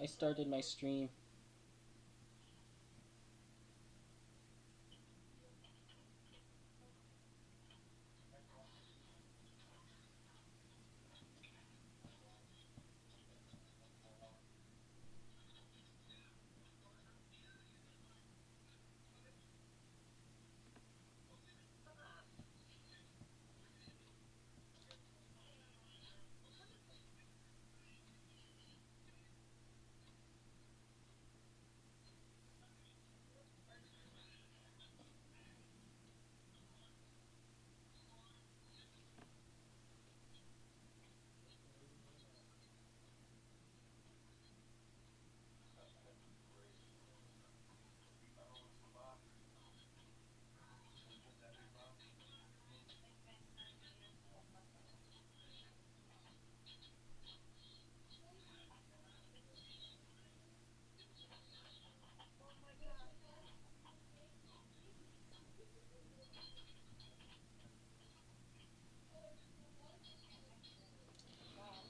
I started my stream.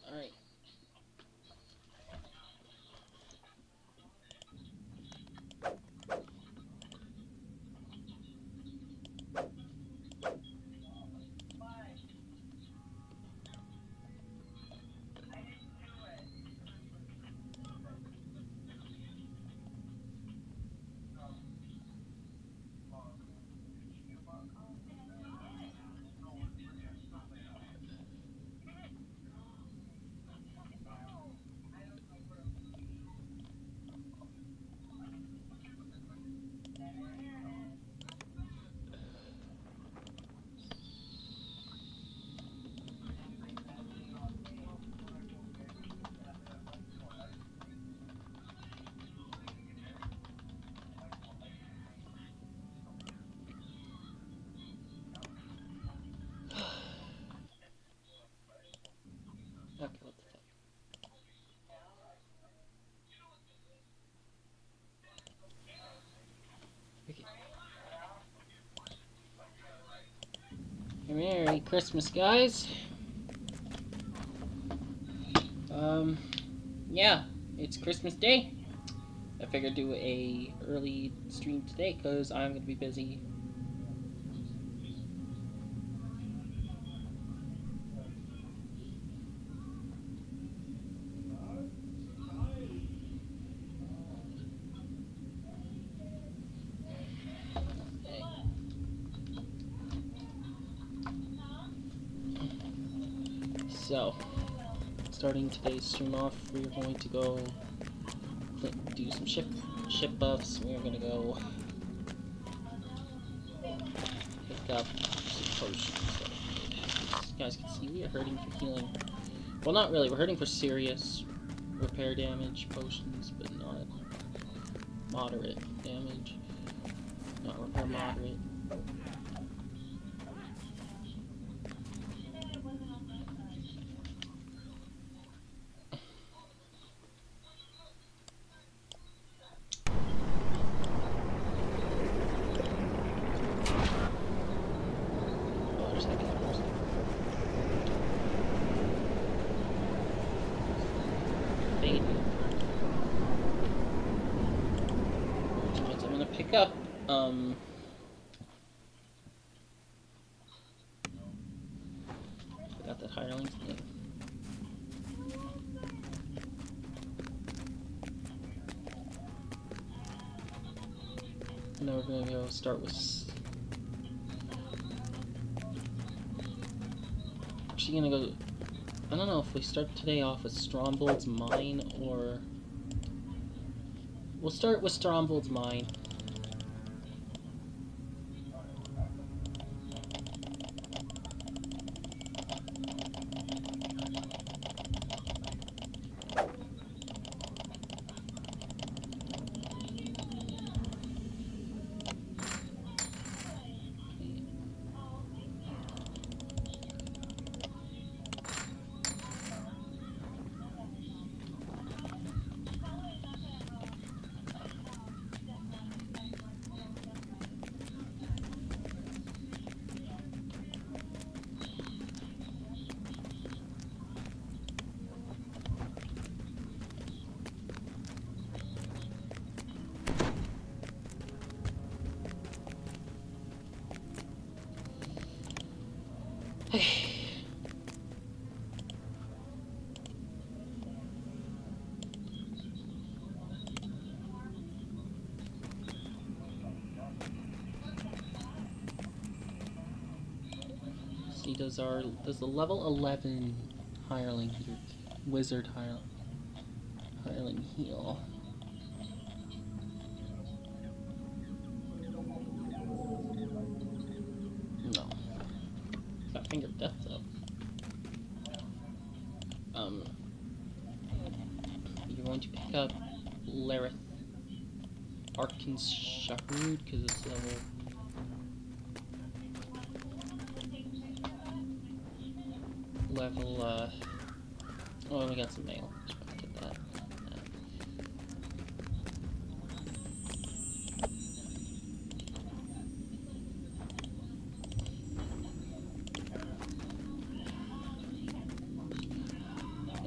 Alright. Okay, what the fuck? Okay. Merry Christmas, guys. Yeah, it's Christmas Day. I figured do a early stream today because I'm gonna be busy. So, starting today's stream off, we're going to go do some ship buffs. We're gonna go pick up some potions. As you guys can see, we are hurting for healing. Well, not really. We're hurting for serious repair damage potions, but not moderate damage. Not repair moderate. Pick up, forgot that hireling's name. And then we're gonna go start with. Actually, gonna go. I don't know if we start today off with Strombold's Mine or. We'll start with Strombold's Mine. does the level 11 hireling wizard hireling heal? No. Got Finger of Death though. You're going to pick up Lareth Arkin's Shahrud because it's level oh, we got some mail. Just want to get that.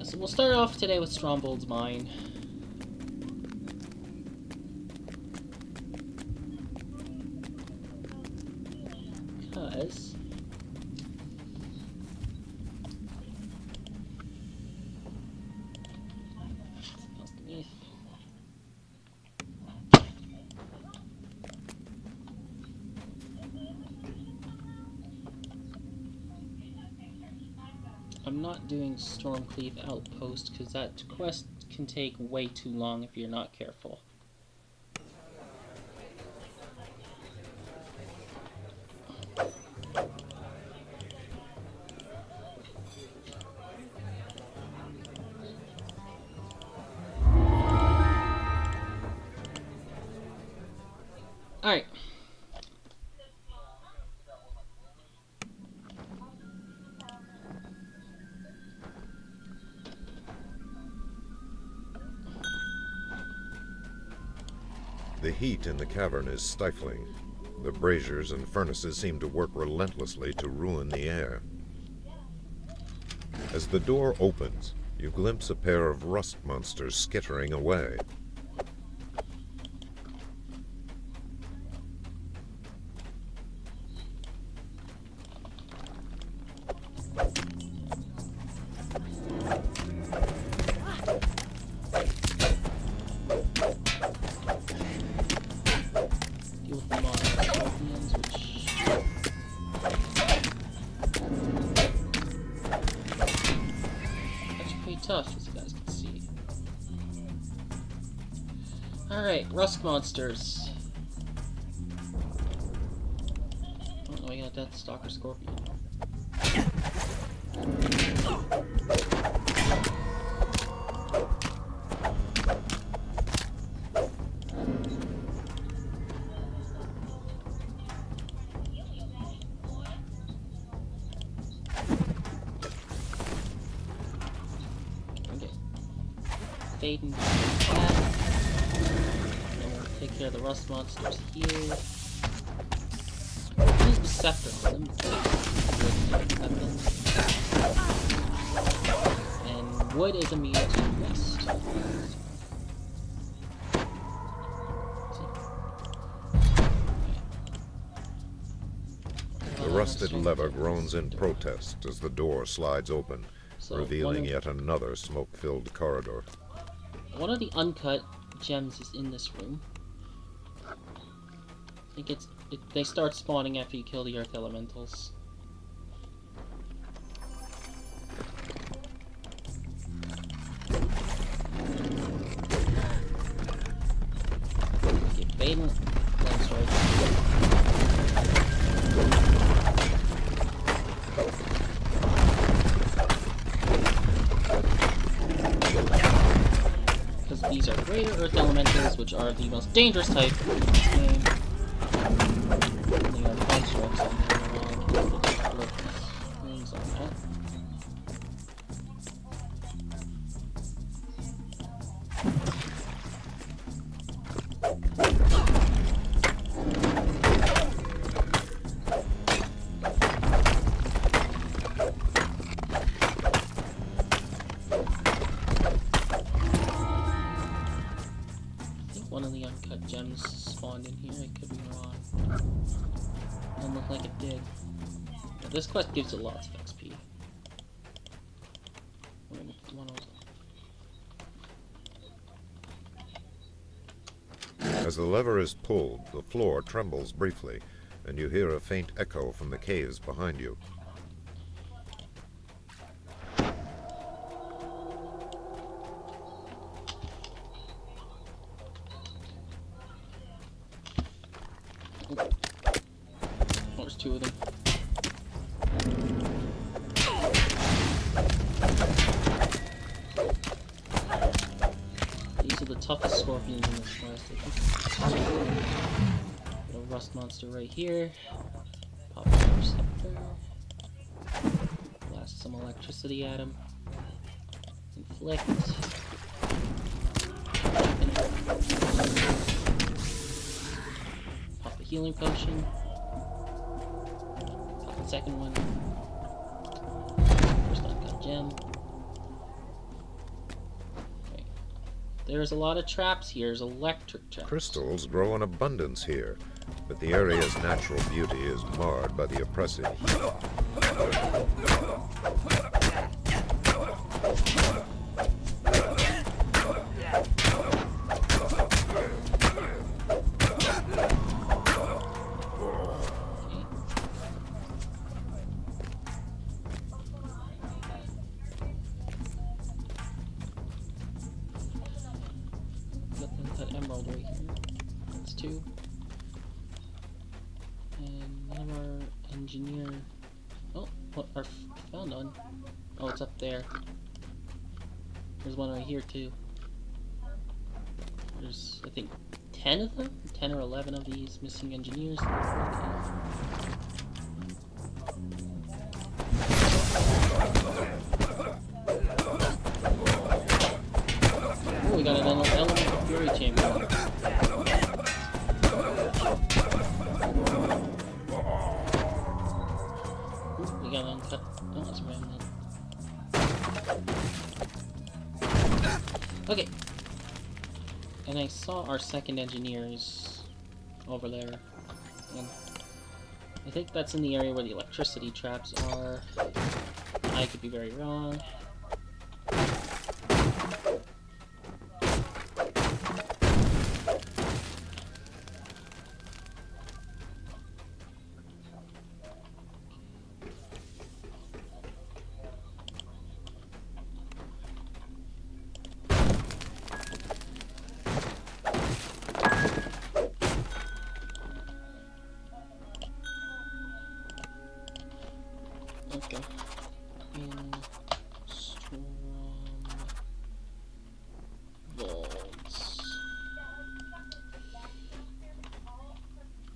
So we'll start off today with Strombold's Mine. Because I'm not doing Stormcleave Outpost because that quest can take way too long if you're not careful. Alright. The heat in the cavern is stifling. The braziers and furnaces seem to work relentlessly to ruin the air. As the door opens, you glimpse a pair of rust monsters skittering away. Tough, as you guys can see. Alright, rust monsters. Oh, we got that Stalker Scorpion. Fade and that. And we'll take care of the rust monsters here. Use the scepter on them. And wood is immune to rust. The rusted lever groans in protest as the door slides open, revealing yet another smoke-filled corridor. One of the uncut gems is in this room. I think they start spawning after you kill the earth elementals. Okay, Baden lands right here. These are greater earth elementals, which are the most dangerous type in this game. They are constructs on runes on that. One of the uncut gems spawned in here, I could be wrong. Doesn't look like it did. But this quest gives it lots of XP. As the lever is pulled, the floor trembles briefly, and you hear a faint echo from the caves behind you. two of them. These are the toughest scorpions in this quest, I think. Little rust monster right here. Pop the receptor. Blast some electricity at him. Inflict. Pop the healing potion. Pop the second one. First uncut gem. Okay. There's a lot of traps here. There's electric traps. Crystals grow in abundance here, but the area's natural beauty is marred by the oppressive heat. Emerald right here. That's two. And none of our engineer. Oh, what? Our found none. Oh, it's up there. There's one right here too. There's, I think, 10 of them? 10 or 11 of these missing engineers. Oh, we got an elemental fury chamber. Ooh, we got an uncut. Oh, that's remnant. Okay. And I saw our second engineers over there. And I think that's in the area where the electricity traps are. I could be very wrong. Okay. In strong vaults.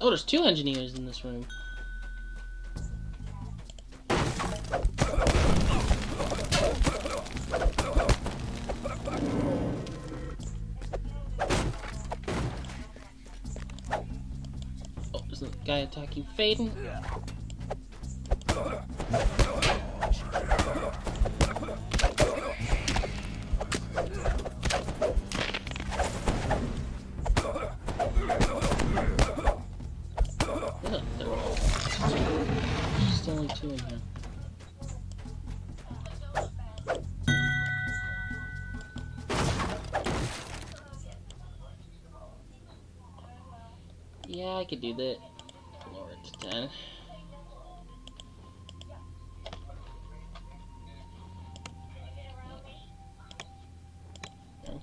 Oh, there's two engineers in this room. Oh, there's a guy attacking Faden. There's only two in here. Yeah, I could do that. Lower it to 10.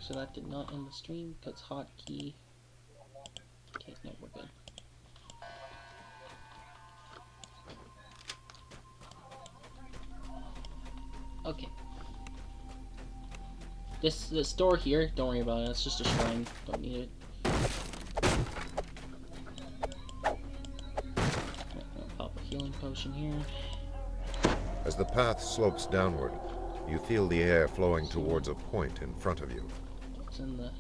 So that did not end the stream because hotkey. Okay, no, we're good. Okay. This door here, don't worry about it. It's just a shrine. Don't need it. I'll pop a healing potion here. As the path slopes downward, you feel the air flowing towards a point in front of you. What's in the...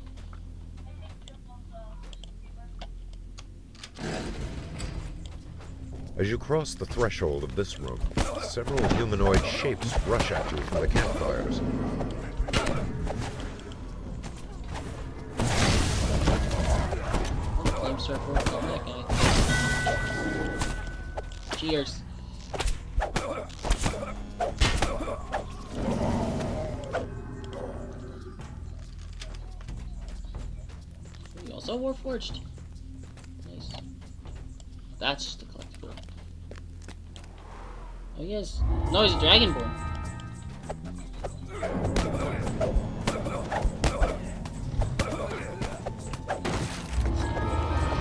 As you cross the threshold of this room, several humanoid shapes rush at you from the campfires. Flame circle. Oh, that guy. Cheers. We also Warforged. Nice. That's just a collectible. Oh yes. No, he's a dragonborn.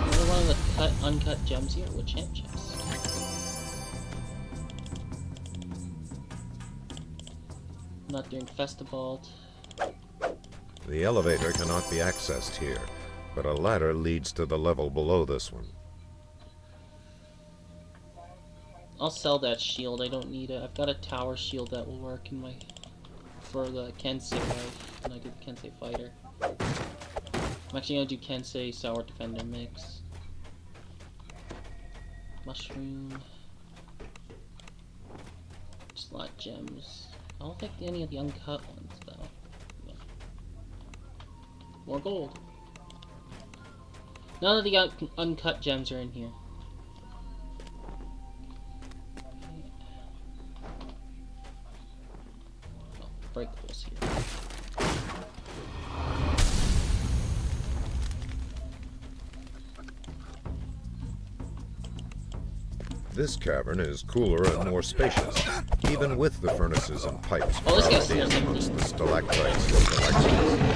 Another one of the uncut gems here with champ chests. not doing Festibald. The elevator cannot be accessed here, but a ladder leads to the level below this one. I'll sell that shield, I don't need it. I've got a tower shield that will work in my... for the Kensei life, when I do the Kensei fighter. I'm actually gonna do Kensei Sour Defender mix. Mushroom. Just a lot of gems. I don't think any of the uncut ones, though. No. More gold. None of the uncut gems are in here. Oh, breakables here. This cavern is cooler and more spacious, even with the furnaces and pipes Oh, this guy's crowded in seriously amongst the stalactites and stalactites.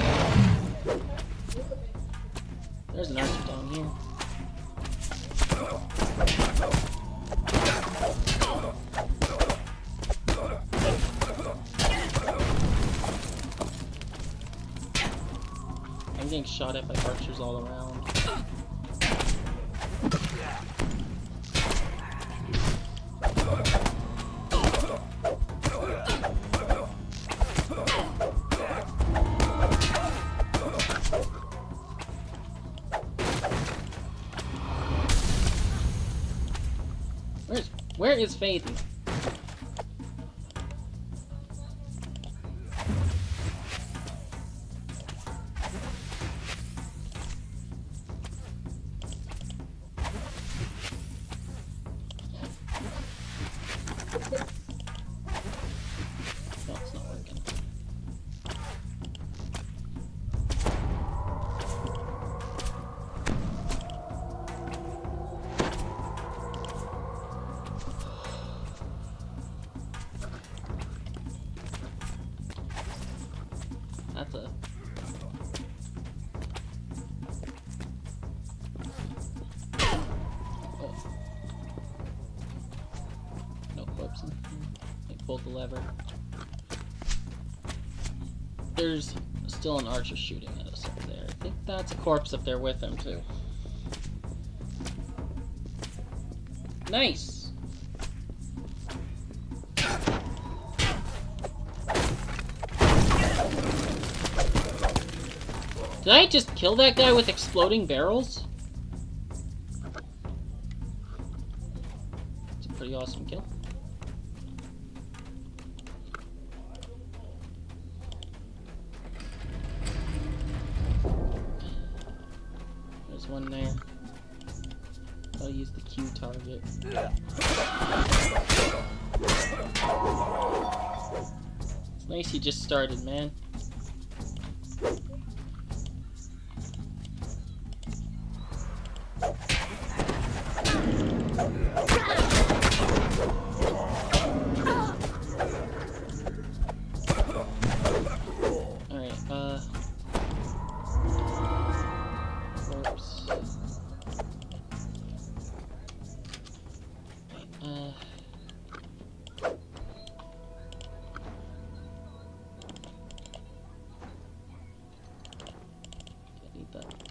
There's an archer down here. I'm getting shot at by archers all around. Where is Faith? No, it's not working. That's a... Oh. No corpse in here. I pulled the lever. There's still an archer shooting at us up there. I think that's a corpse up there with him, too. Nice! Did I just kill that guy with exploding barrels? It's a pretty awesome kill. There's one there. I'll use the Q target. It's nice he just started, man.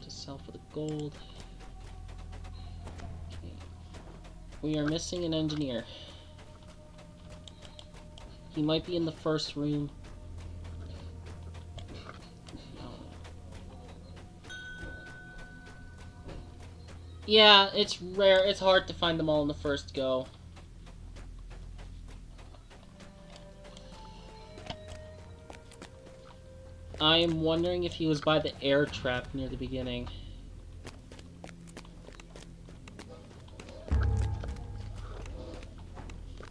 Sell for the gold. Okay. We are missing an engineer. He might be in the first room. Yeah, it's rare. It's hard to find them all in the first go. I am wondering if he was by the air trap near the beginning.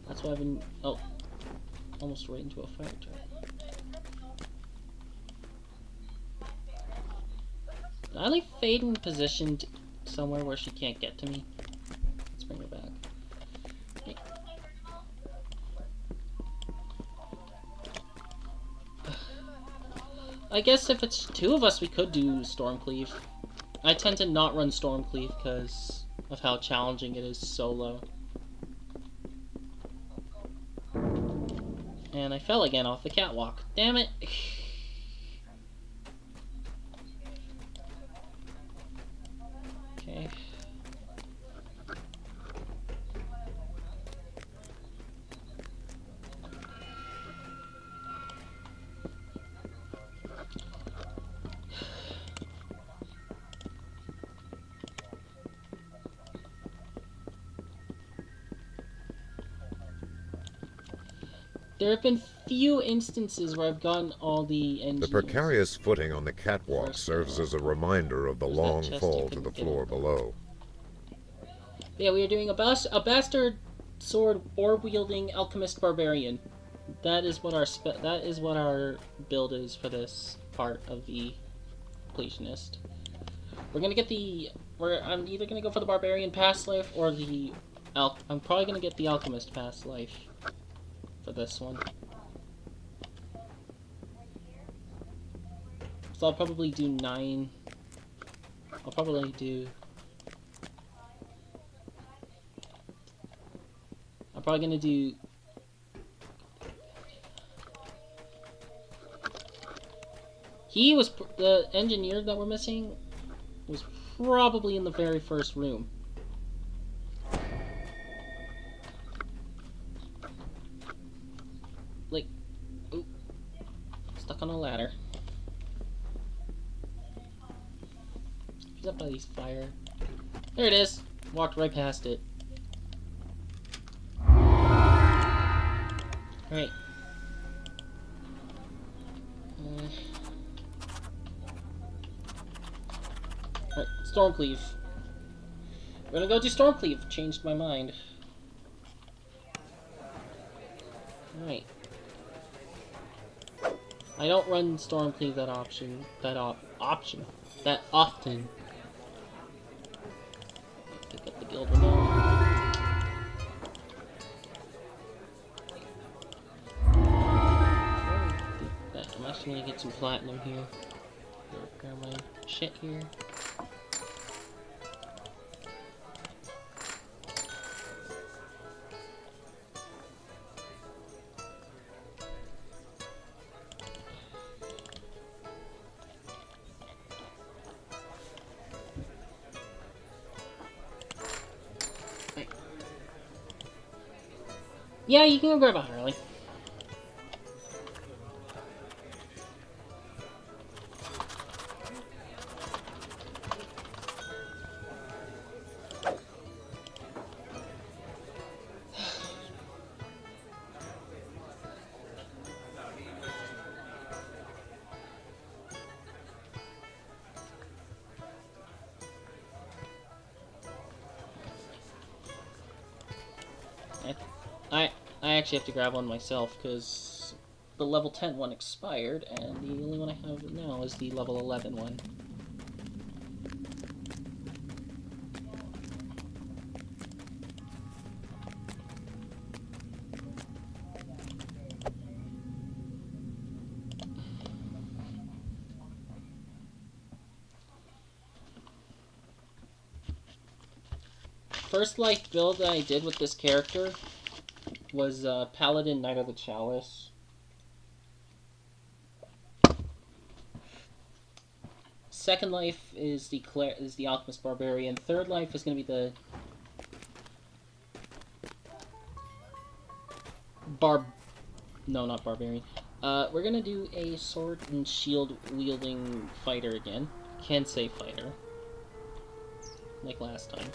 That's why I've been... Oh. Almost right into a fire trap. Did I leave Faden positioned somewhere where she can't get to me? Let's bring her back. Okay. I guess if it's two of us, we could do Stormcleave. I tend to not run Stormcleave because of how challenging it is solo. And And I fell again off the catwalk. Damn it! Okay. There have been few instances where I've gotten all the engineers. The precarious footing on the catwalk serves as a reminder of the long fall to the floor below. Yeah, we are doing a bastard sword orb-wielding alchemist barbarian. That is what our build is for this part of the Completionist. We're gonna get I'm either gonna go for the barbarian past life or I'm probably gonna get the alchemist past life for this one. So I'll probably do 9. I'm probably gonna do. The engineer that we're missing was probably in the very first room. Like, ooh, stuck on a ladder. He's up by these fire. There it is. Walked right past it. Alright. Alright, Stormcleave. We're gonna go do Stormcleave. Changed my mind. Alright. I don't run Stormcleave that often. Pick up the guild renown. I'm actually gonna get some platinum here. Repair my shit here. Yeah, you can go grab a early. I actually have to grab one myself because the level 10 one expired, and the only one I have now is the level 11 one. First life build that I did with this character was Paladin Knight of the Chalice. Second life is the Alchemist Barbarian. Third life is going to be the No, not Barbarian. We're going to do a sword and shield wielding fighter again. Can say fighter. Like last time.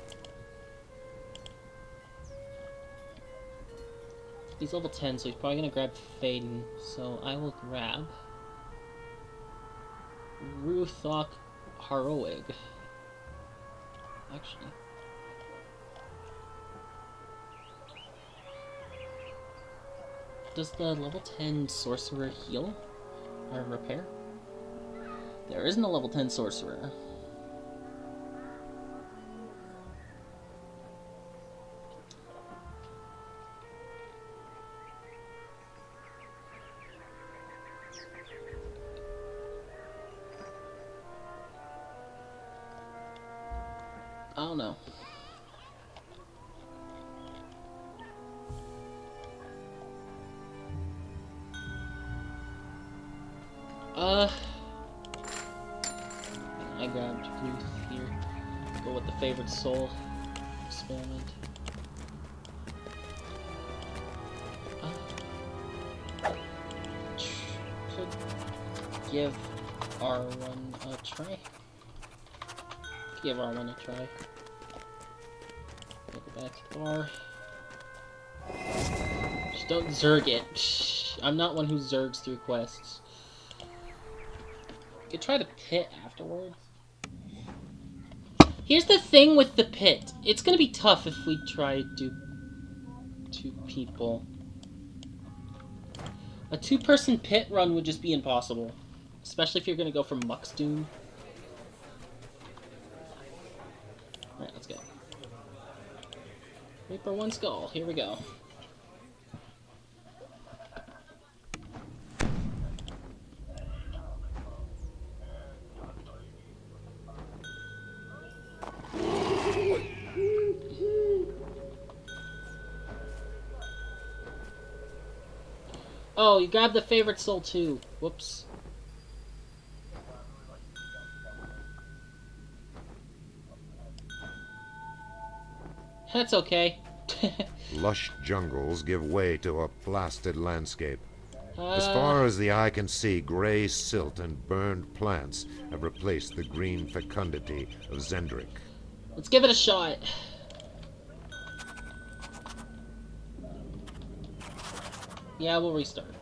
He's level 10, so he's probably going to grab Faden. So I will grab Ruthok Haroeg. Actually. Does the level 10 sorcerer heal? Or repair? There isn't a level 10 sorcerer. I don't know. I grabbed Ruth here. Go with the favorite soul experiment. Should give R1 a try. Give R1 a try. Go back to the bar. Just don't zerg it. I'm not one who zergs through quests. You could try the pit afterwards. Here's the thing with the pit. It's gonna be tough if we try to do 2 people. A 2-person pit run would just be impossible. Especially if you're gonna go for Muck's Doom. Alright, let's go. Reaper 1 skull. Here we go. Oh, you grabbed the favorite soul too. Whoops. That's okay. Lush jungles give way to a blasted landscape. As far as the eye can see, gray silt and burned plants have replaced the green fecundity of Zendrick. Let's give it a shot. Yeah, we'll restart.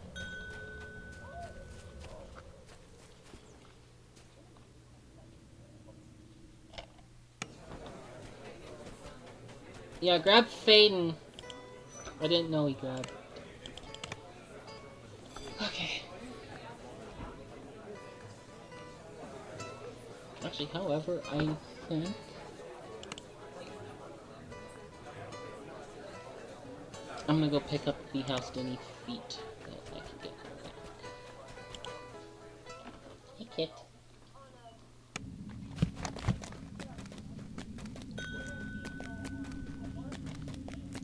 Yeah, grab Faden. I didn't know he grabbed. Okay. Actually, however, I think... I'm gonna go pick up the House Denny feet that I can get back. Hey, Kit.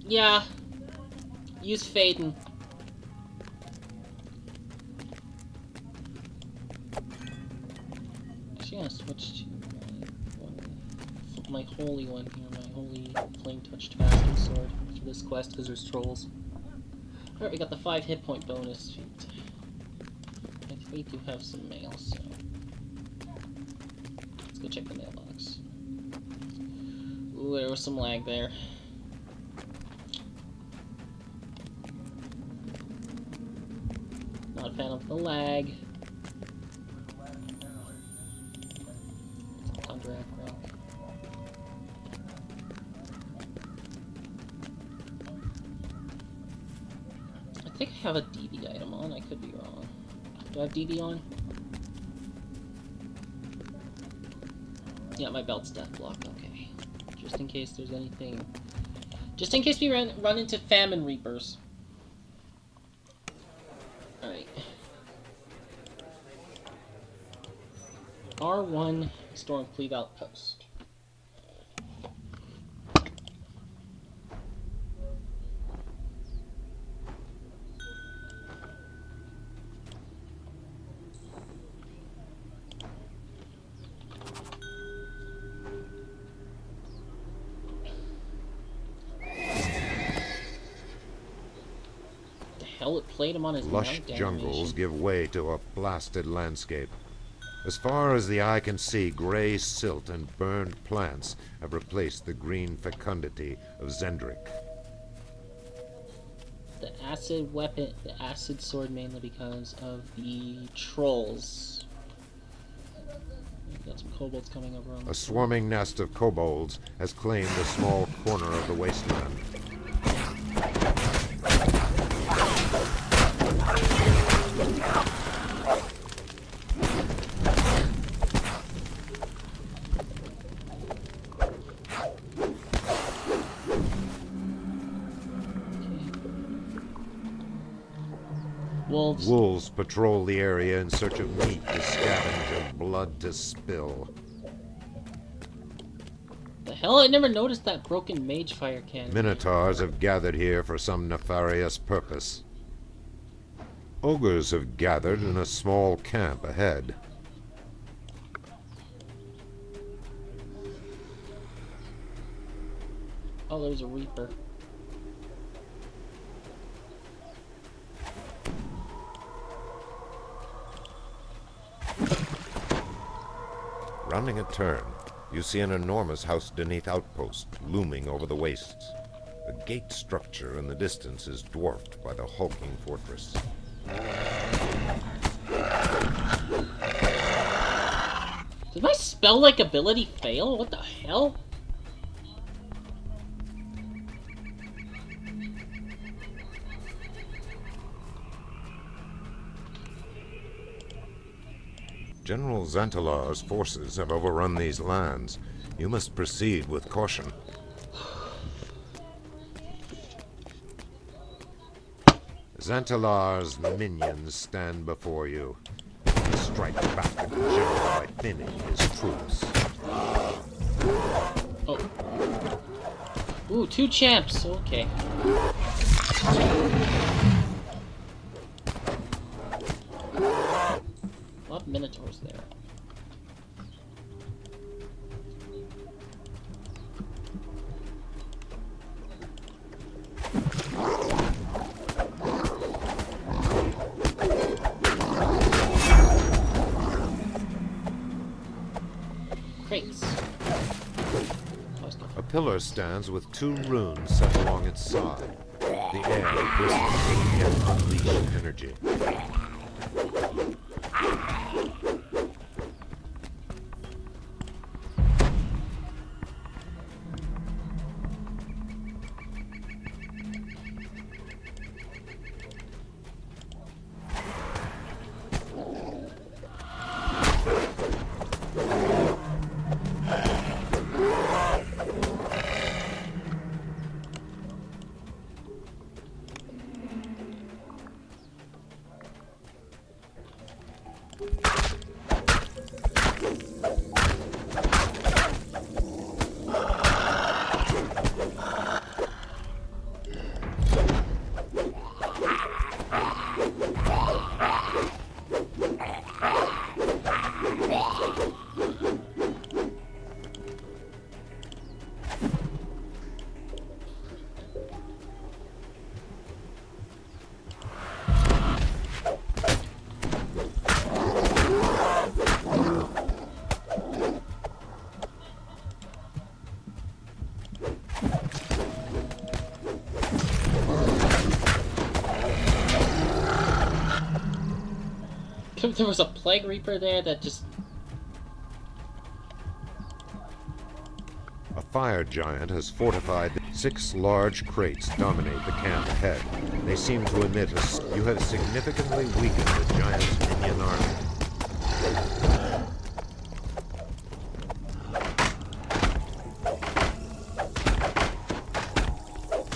Yeah. Use Faden. Actually, I'm gonna switch to my holy one here, my holy flame touched bastard sword for this quest because there's trolls. Alright, we got the 5 hit point bonus feat. I think we do have some mail, so let's go check the mailbox. Ooh, there was some lag there. Not a fan of the lag. It's a contract rank. I think I have a DD item on. I could be wrong. Do I have DD on? Yeah, my belt's death block. Okay. Just in case there's anything. Just in case we run into famine reapers. Alright. R1 Storm Cleave Outpost. Hell, it played him on his Lush jungles give way to a blasted landscape. As far as the eye can see, gray silt and burned plants have replaced the green fecundity of Zendrick. The acid weapon, the acid sword mainly because of the trolls. We've got some kobolds coming over on A swarming nest of kobolds has claimed a small corner of the wasteland. Wolves patrol the area in search of meat to scavenge and blood to spill. The hell? I never noticed that broken mage fire cannon. Minotaurs have gathered here for some nefarious purpose. Ogres have gathered in a small camp ahead. Oh, there's a Reaper. Rounding a turn, you see an enormous house-beneath outpost looming over the wastes. The gate structure in the distance is dwarfed by the hulking fortress. Did my spell-like ability fail? What the hell? General Xantalar's forces have overrun these lands. You must proceed with caution. Xantalar's minions stand before you. Strike back at the general by thinning his troops. Oh. Ooh, 2 champs. Okay. A lot of minotaurs there. Crates. A pillar stands with 2 runes set along its side. The air bristles with yet unleashed energy. There was a Plague Reaper there that just... A fire giant has fortified. 6 large crates dominate the camp ahead. They seem to emit a... You have significantly weakened the giant's minion army.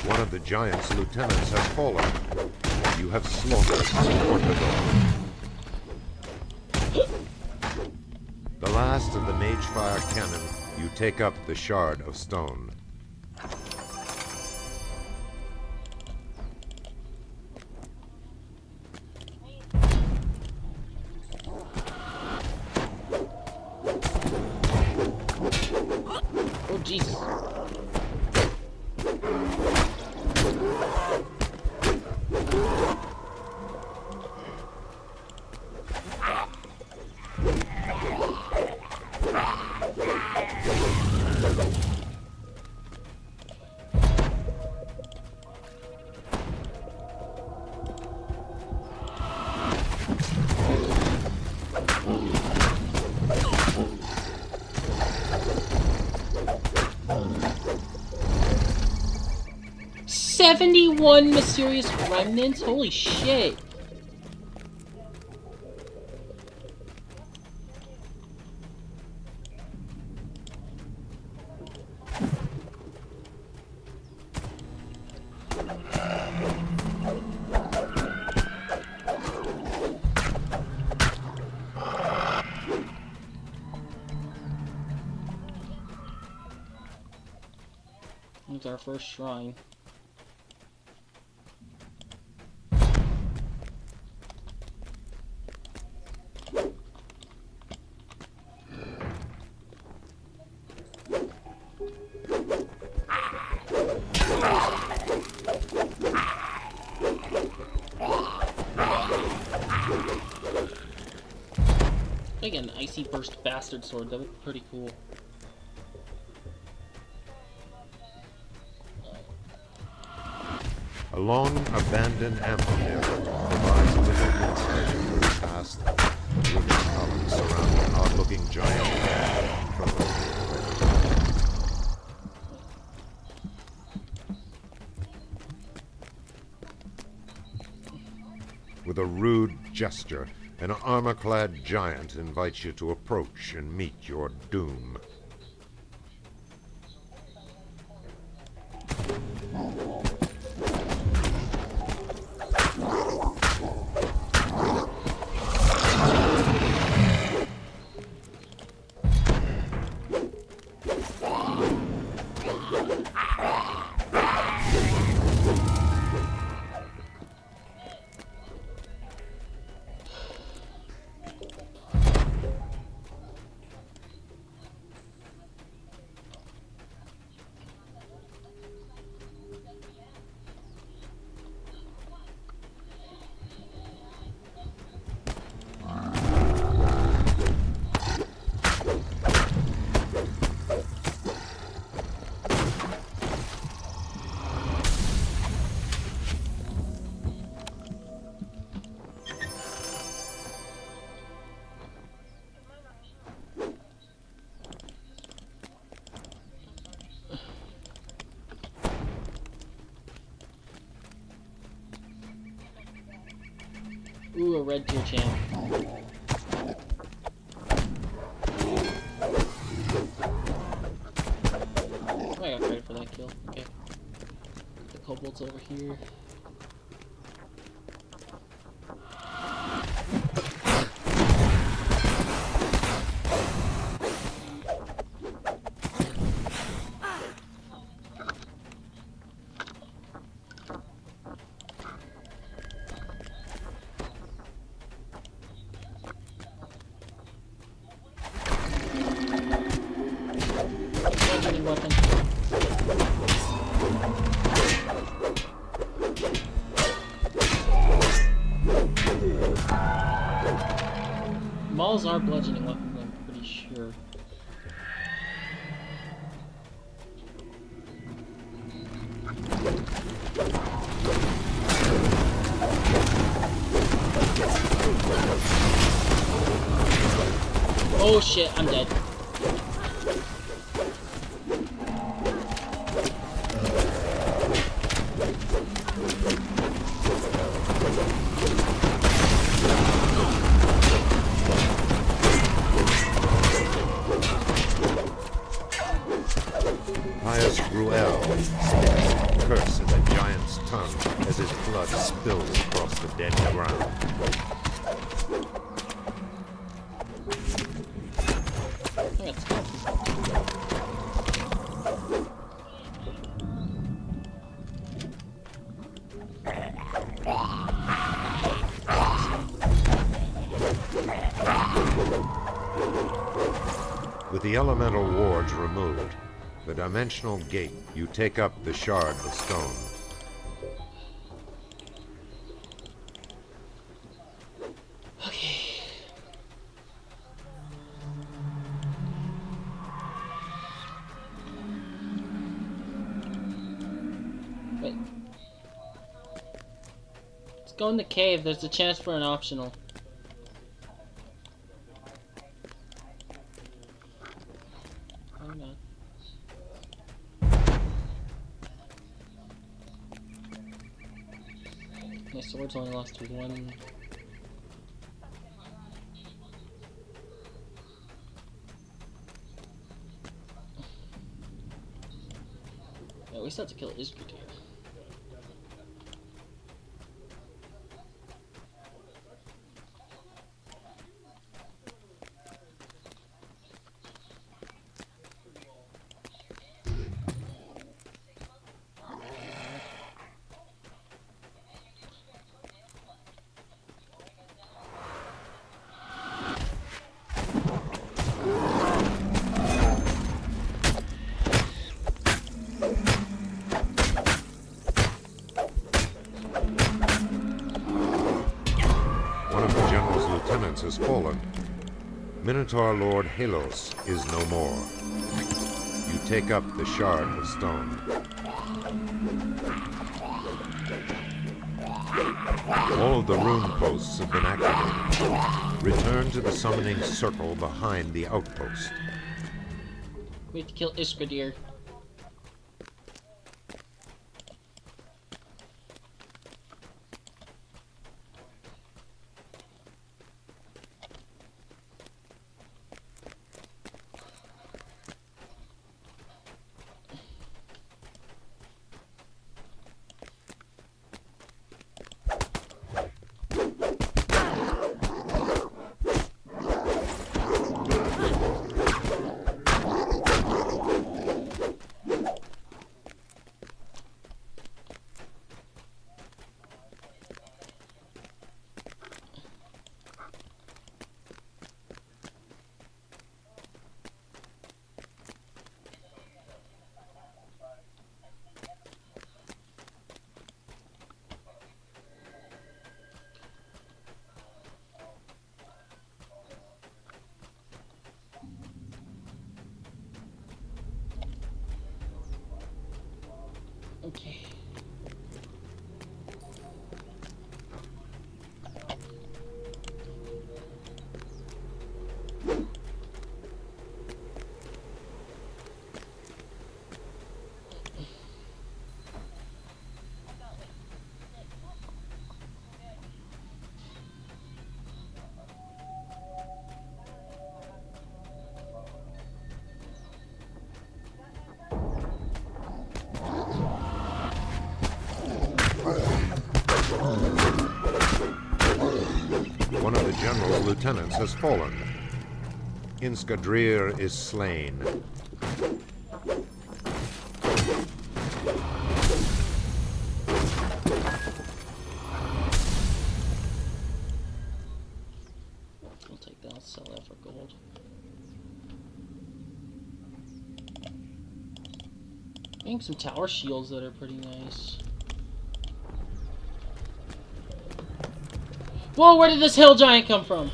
One of the giant's lieutenants has fallen. You have slaughtered the Portador. The last of the Magefire cannon, you take up the Shard of Stone. Oh, Jesus. '71 mysterious remnants? Holy shit! It's our first shrine. Like an icy burst bastard sword, that would be pretty cool. A long abandoned amphitheater provides little insight into the past. Wooden columns surround an odd-looking giant head from the With a rude gesture, an armor-clad giant invites you to approach and meet your doom. Ooh, a red tier champ. Oh, I got credit for that kill. Okay. The kobolds over here. Weapon. Mauls are bludgeoning weapons, I'm pretty sure. Oh shit, I'm dead. Curse in the giant's tongue as his blood spills across the dead ground. With the elemental wards removed, the dimensional gate, you take up the shard of stone. Okay. Wait. Let's go in the cave. There's a chance for an optional. My sword's only lost to one. Yeah, we still have to kill Isgrid here. Minotaur Lord Halos is no more. You take up the shard of stone. All of the rune posts have been activated. Return to the summoning circle behind the outpost. We have to kill Iskradir. Okay. One of the general's lieutenants has fallen. Inskadrir is slain. I'll take that. I'll sell that for gold. Getting some tower shields that are pretty nice. Whoa, where did this hill giant come from?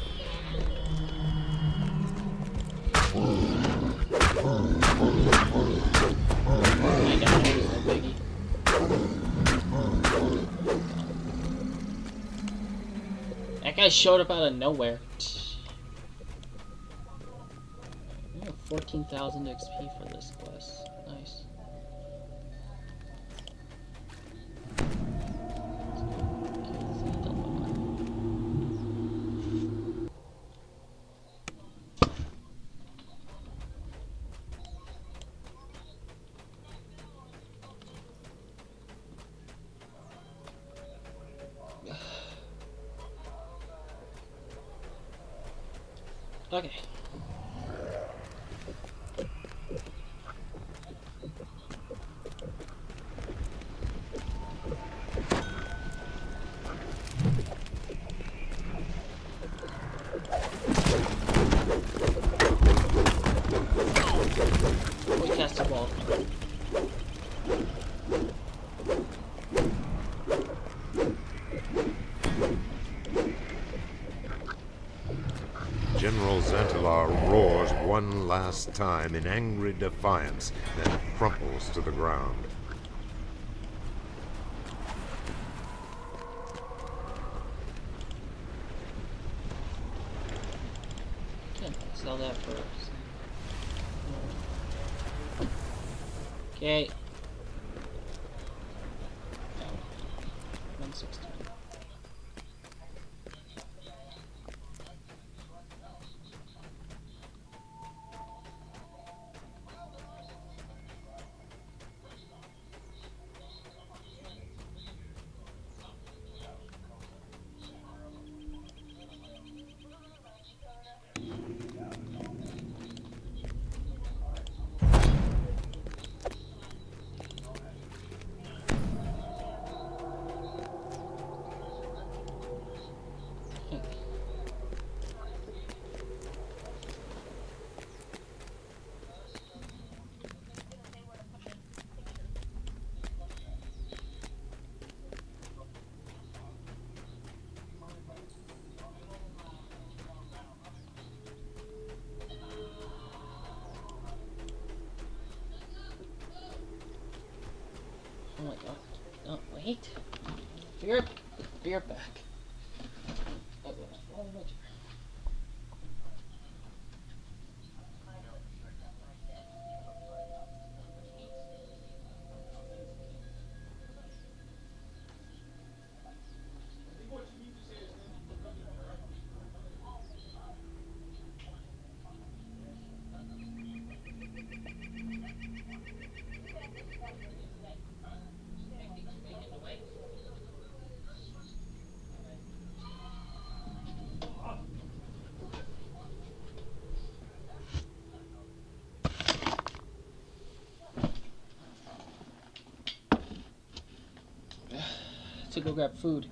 That guy showed up out of nowhere. 14,000 XP for this quest. Nice. Okay. We cast a ball. General Xantalar roars one last time in angry defiance, then crumples to the ground. Okay, sell that first. Okay. 116. Alright. Be right back. To go grab food.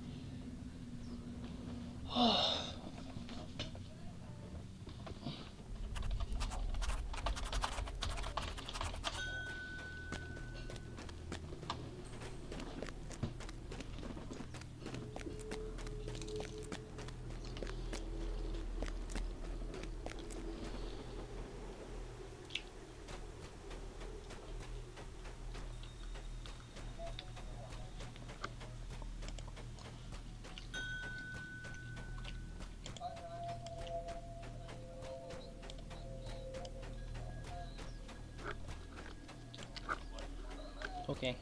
Okay.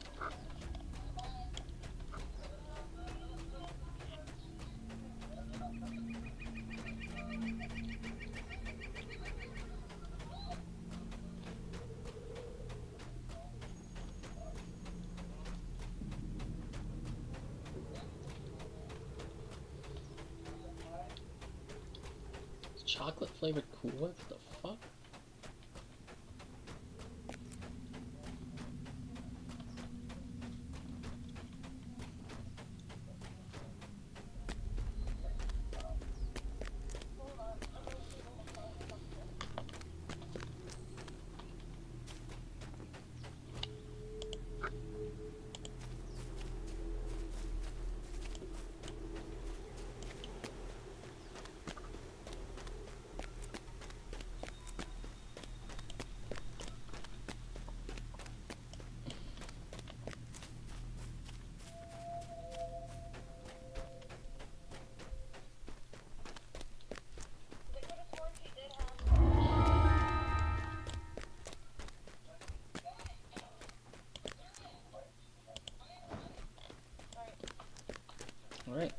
Chocolate flavored Cooler? What the fuck? Alright.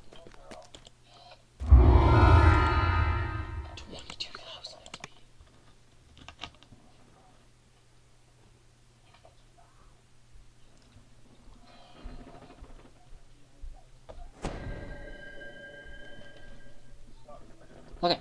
22,000 XP. Okay.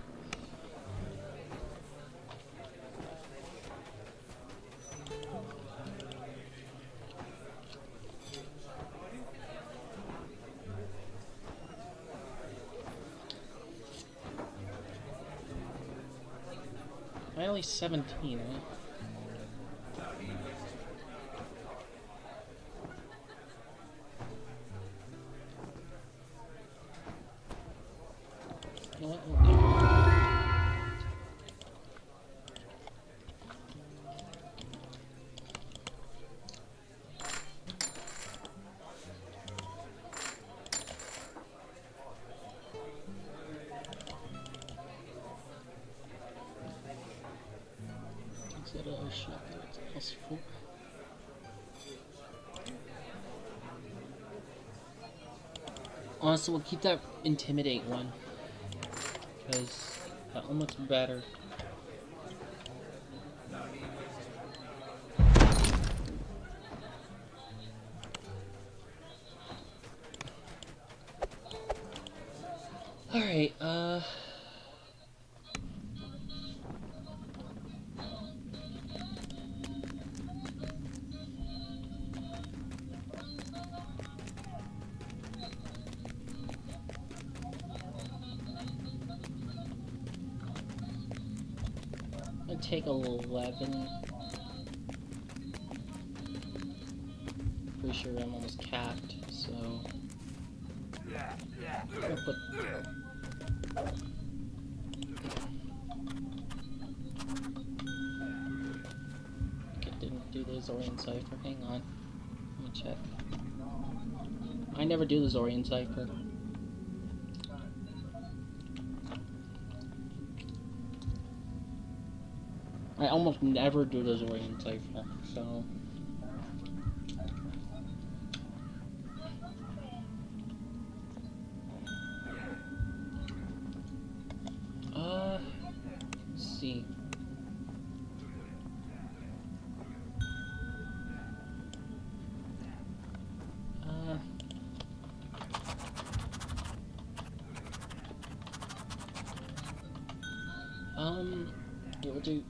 Finally 17, huh? You know what? We'll do it. Oh shit, that's possible. Honestly, we'll keep that Intimidate one. Because that one looks better. Alright, I'm gonna take 11. Pretty sure I'm almost capped, so I'm gonna put it didn't do the Zorian cipher. Hang on. Let me check. I never do the Zorian cipher. I almost never do the Zorian cipher, so... let's see. Yeah, we'll do...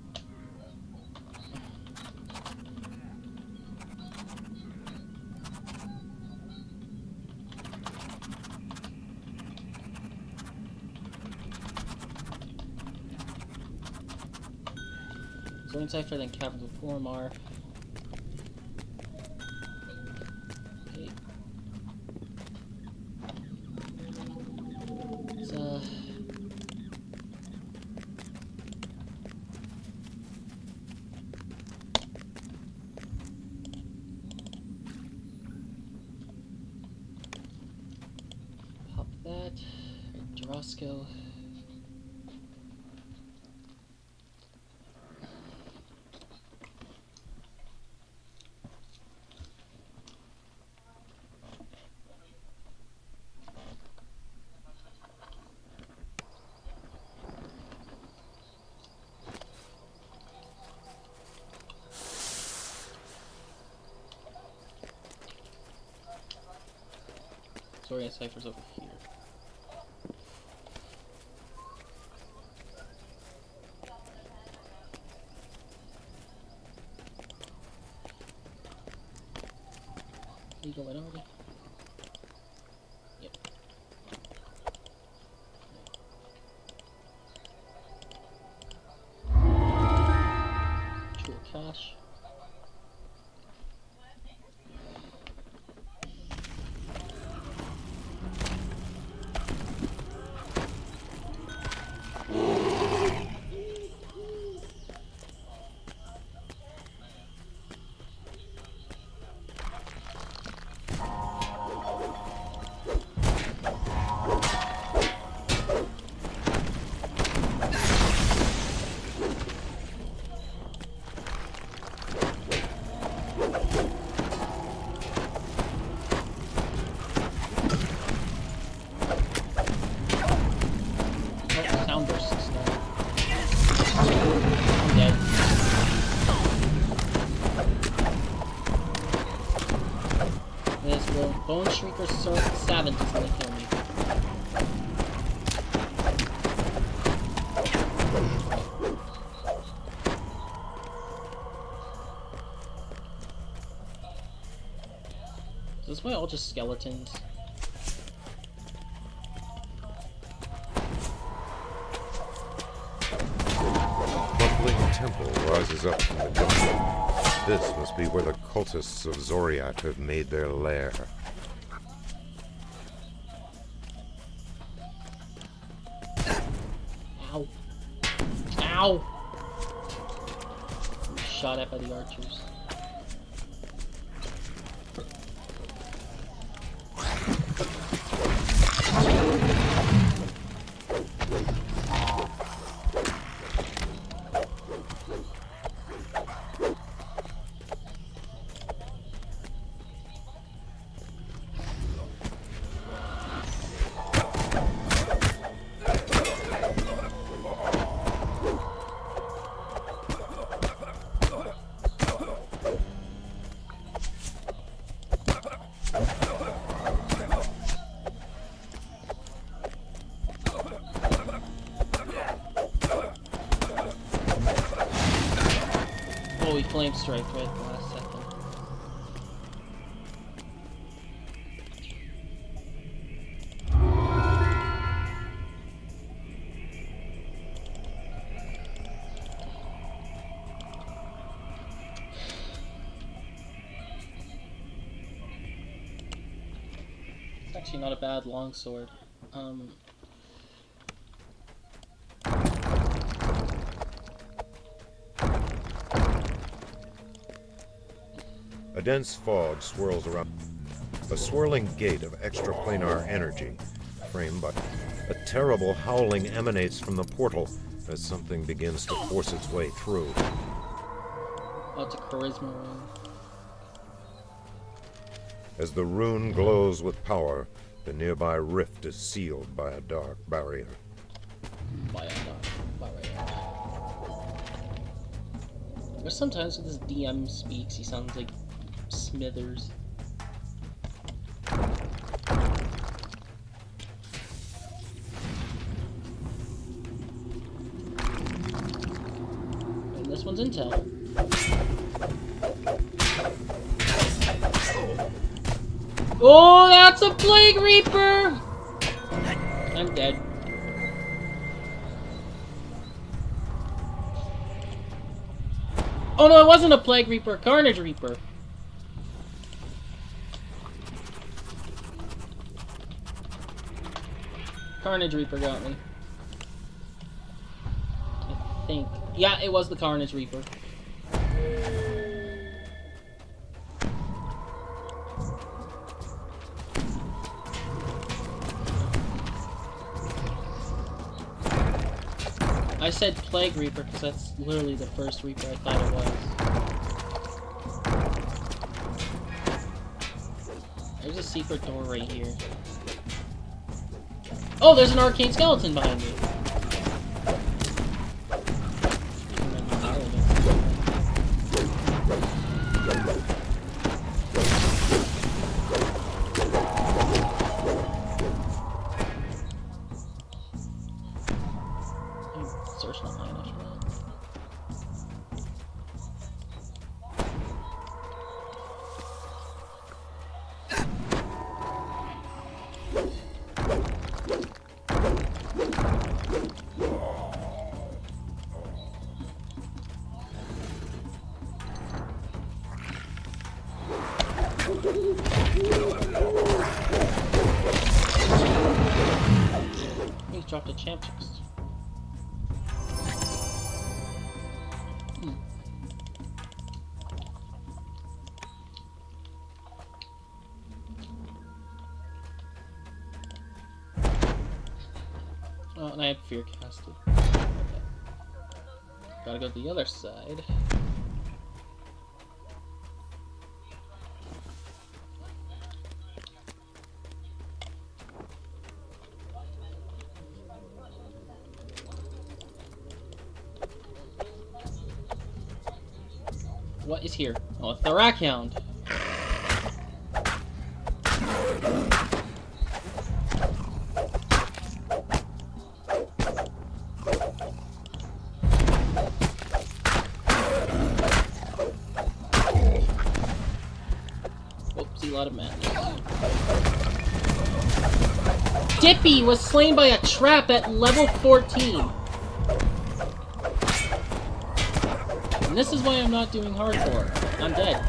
Zorian cipher, then Caverns of Ormar. Okay. Let's, pop that. Drosko. Zorian cipher's over here. Legal minority. Yep. True cash. Bone Shrieker Savage is gonna kill me. Is this why all just skeletons? Buckling temple rises up from the jungle. This must be where the cultists of Zoriat have made their lair. Ow. Ow! I'm shot at by the archers. Oh, he flame strike right at the last second. It's actually not a bad longsword. A dense fog swirls around. A swirling gate of extraplanar energy, framed by a terrible howling emanates from the portal as something begins to force its way through. Oh, it's a charisma rune. As the rune glows with power, the nearby rift is sealed by a dark barrier. There's sometimes when this DM speaks, he sounds like Smithers. And this one's intel. Oh, that's a Plague Reaper! I'm dead. Oh no, it wasn't a Plague Reaper, Carnage Reaper. Carnage Reaper got me. I think. Yeah, it was the Carnage Reaper. I said Plague Reaper because that's literally the first Reaper I thought it was. There's a secret door right here. Oh, there's an arcane skeleton behind me. Search not mine, I should know. He's dropped a champ chest. Oh, and I have fear casted. Okay. Gotta go to the other side. What is here? Oh, a Thorachound. Oopsie, a lot of madness. Dippy was slain by a trap at level 14. And this is why I'm not doing hardcore. I'm dead.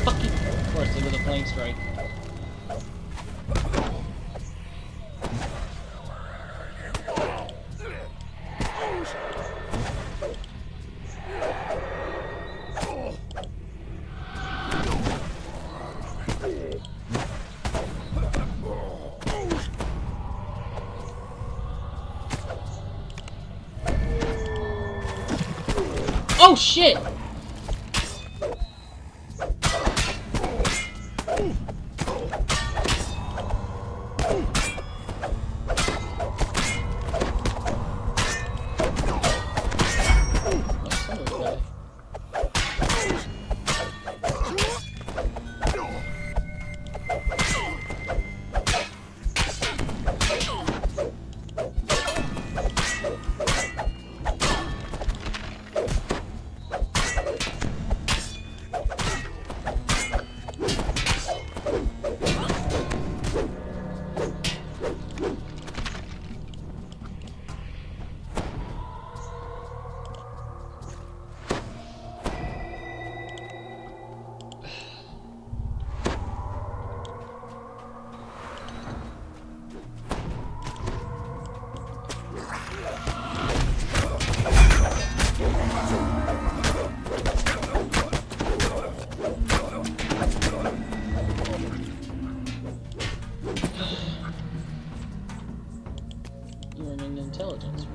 Fucking. Of course, it was a flame strike. Oh shit! You earn an intelligence.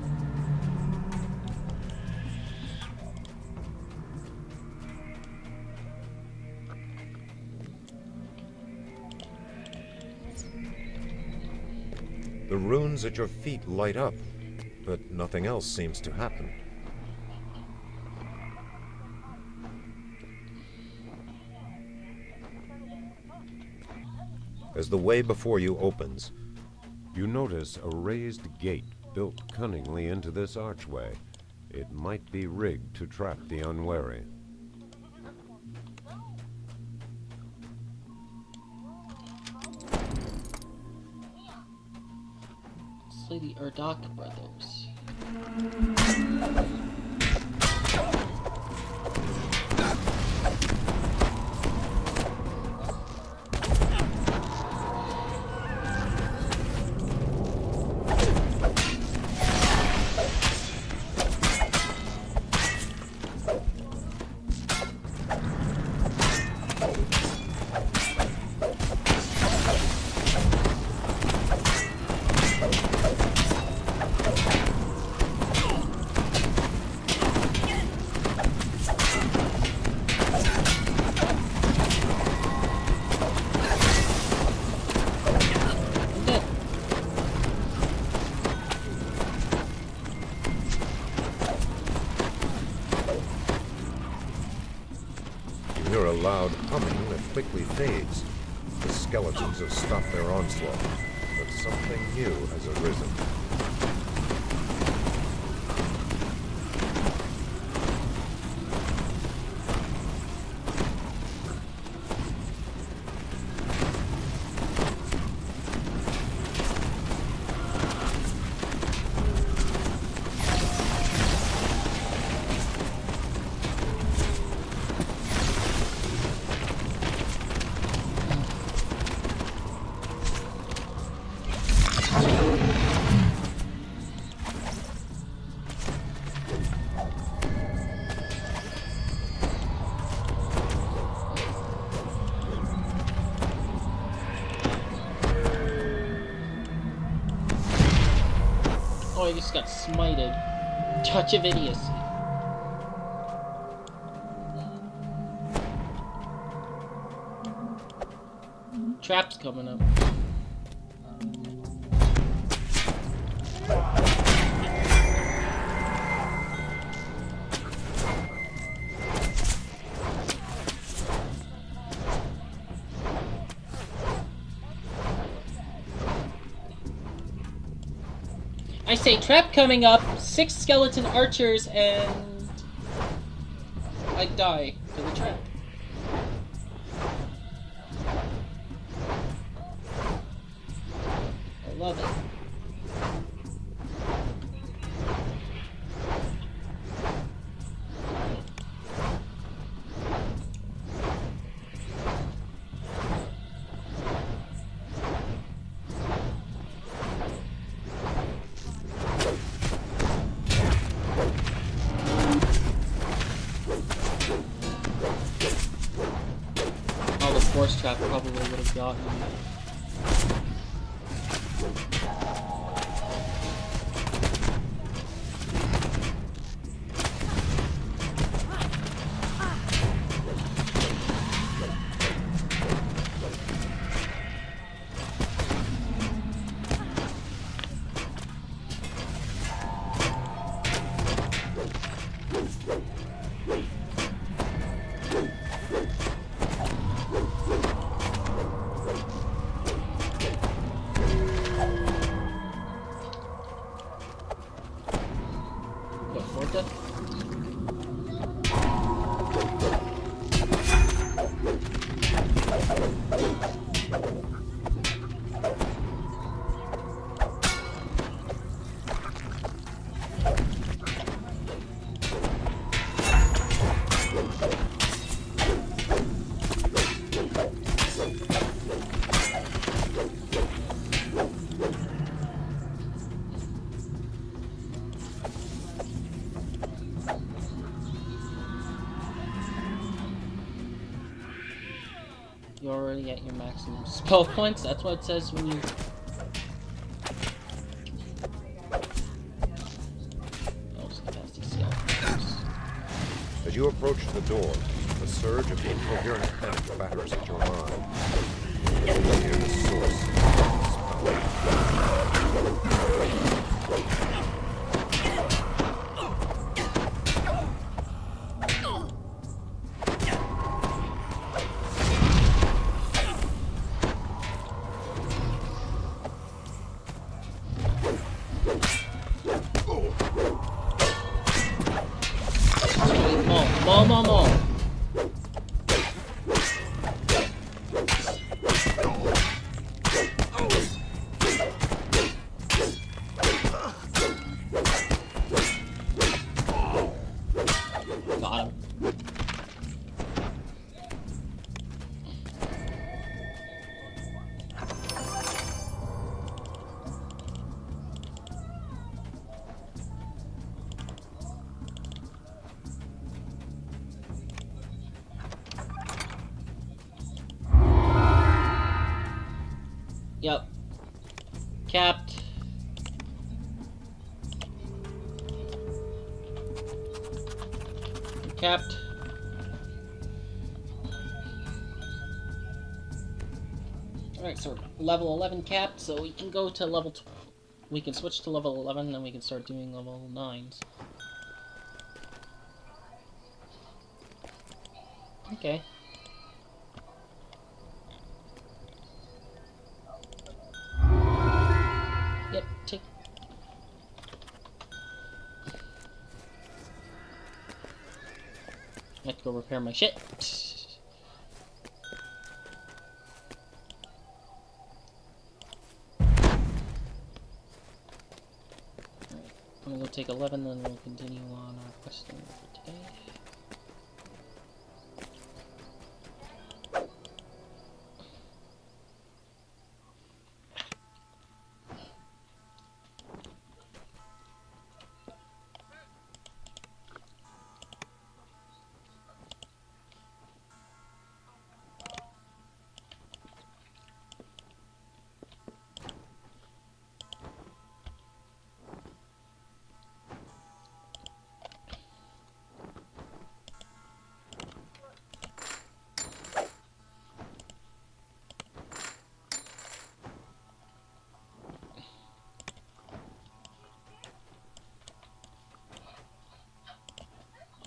The runes at your feet light up, but nothing else seems to happen. As the way before you opens, you notice a raised gate built cunningly into this archway. It might be rigged to trap the unwary. It's the Urdok brothers. You hear a loud humming that quickly fades. The skeletons have stopped their onslaught, but something new has arisen. Oh, I just got smited. Touch of idiocy. Trap's coming up. I say trap coming up, 6 skeleton archers, and I die to the trap. I love it. Force trap probably would have gotten me. You're already at your maximum spell points. That's what it says when you... you approach the door, a surge of incoherent panic batters at your mind. You hear the source of this More. Got him. Yep. Capped. Capped. Alright, so level 11 capped, so we can go to level we can switch to level 11 and then we can start doing level 9s. Okay. Yep, take. I have to go repair my shit. Alright, I'm gonna go take 11, then we'll continue on our questing for today.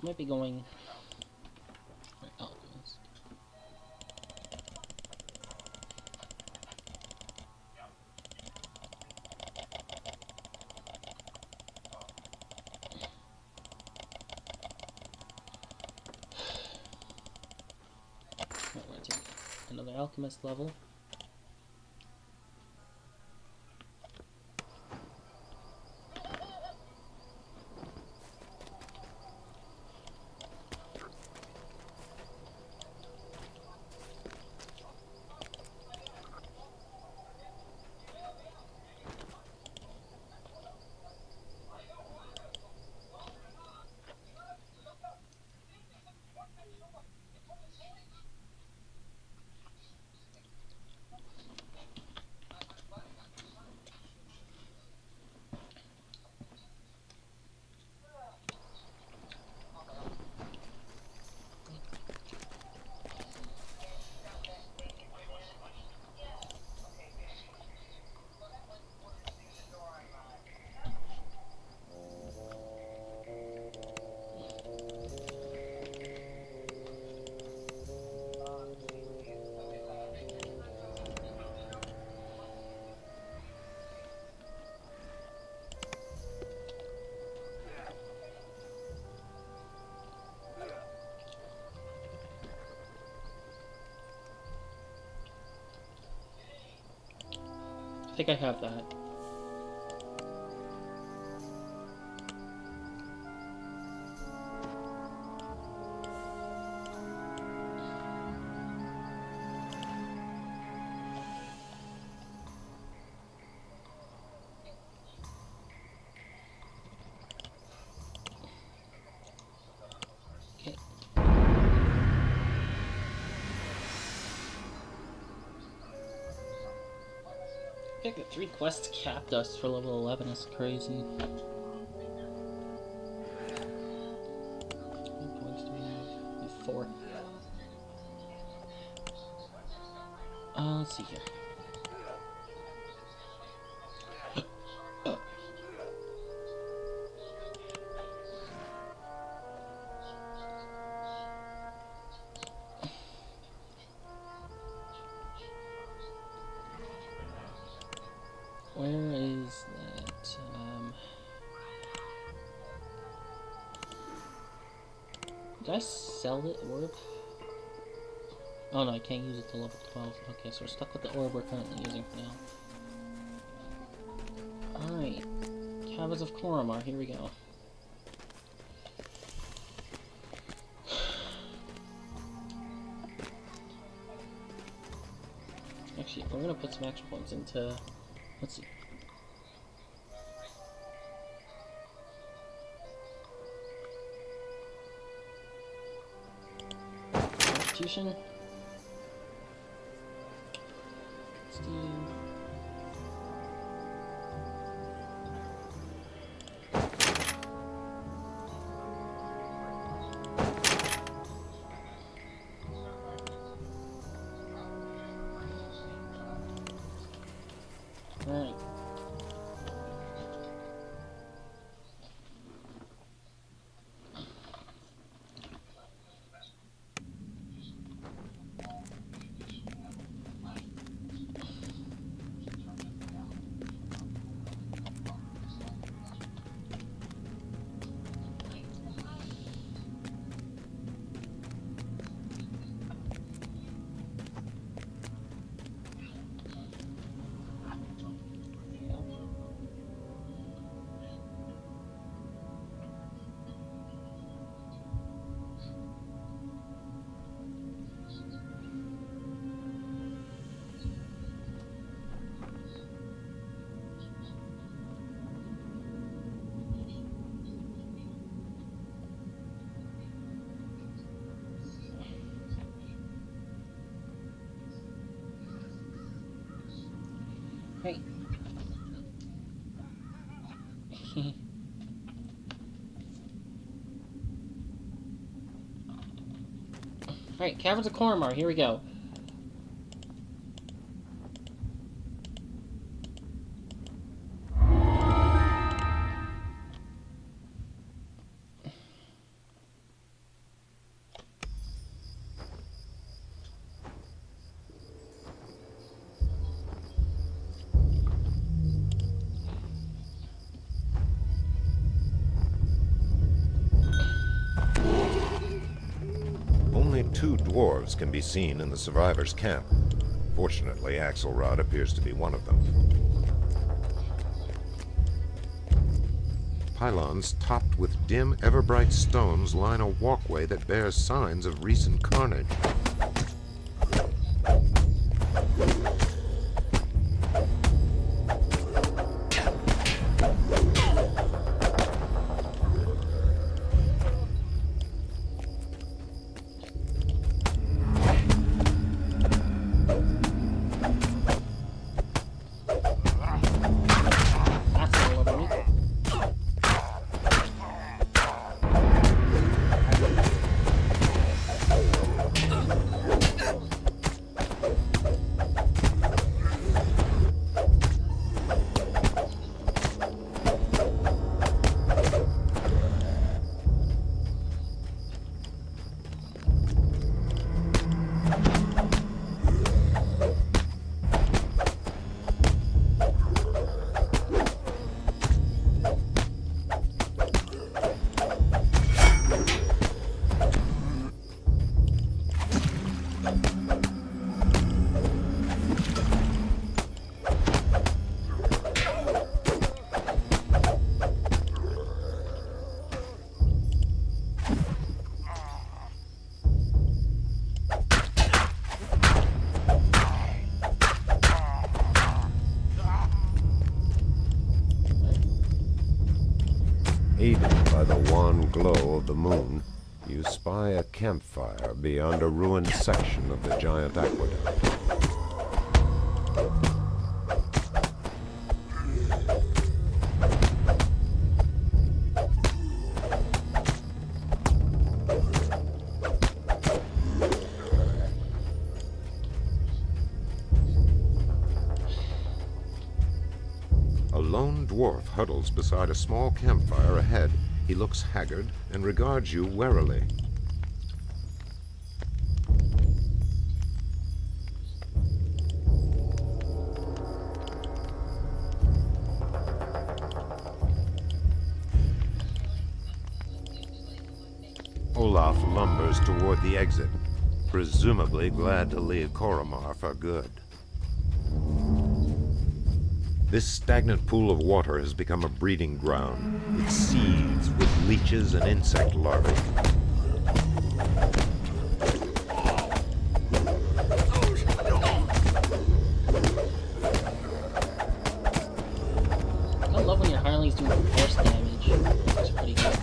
Might be going. Alchemist. Right, we're gonna take another alchemist level. I think I have that. Okay. I think the 3 quests capped us for level 11 is crazy. Points do we have? before. Let's see here. Where is that? Did I sell the orb? Oh no, I can't use it till level 12. Okay, so we're stuck with the orb we're currently using for now. Alright. Caverns of Koromar, here we go. Actually, we're gonna put some action points into... Let's see. Constitution. Let's do... Alright. Hey. Alright, Caverns of Koromar, here we go. Two dwarves can be seen in the survivors' camp. Fortunately, Axelrod appears to be one of them. Pylons topped with dim, ever-bright stones line a walkway that bears signs of recent carnage. Aided by the wan glow of the moon, you spy a campfire beyond a ruined section of the giant aqueduct. huddles beside a small campfire ahead. He looks haggard and regards you warily. Olaf lumbers toward the exit, presumably glad to leave Koromar for good. This stagnant pool of water has become a breeding ground. It seethes with leeches and insect larvae. I love when your hireling's doing force damage. That's pretty good.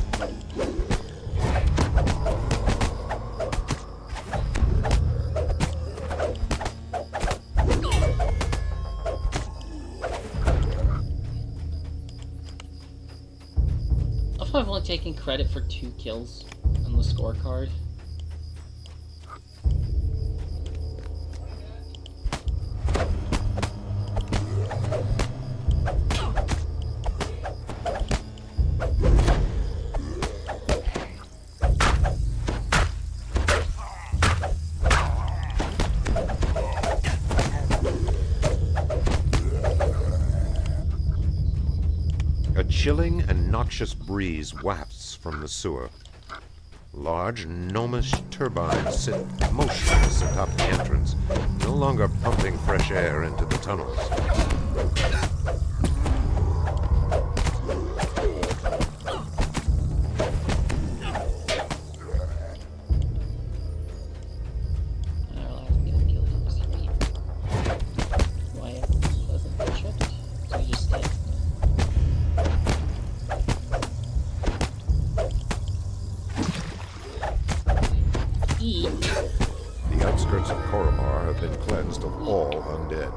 I've only taken credit for 2 kills on the scorecard. A chilling and noxious breeze wafts from the sewer. Large, gnomish turbines sit motionless atop the entrance, no longer pumping fresh air into the tunnels. The outskirts of Koromar have been cleansed of all undead.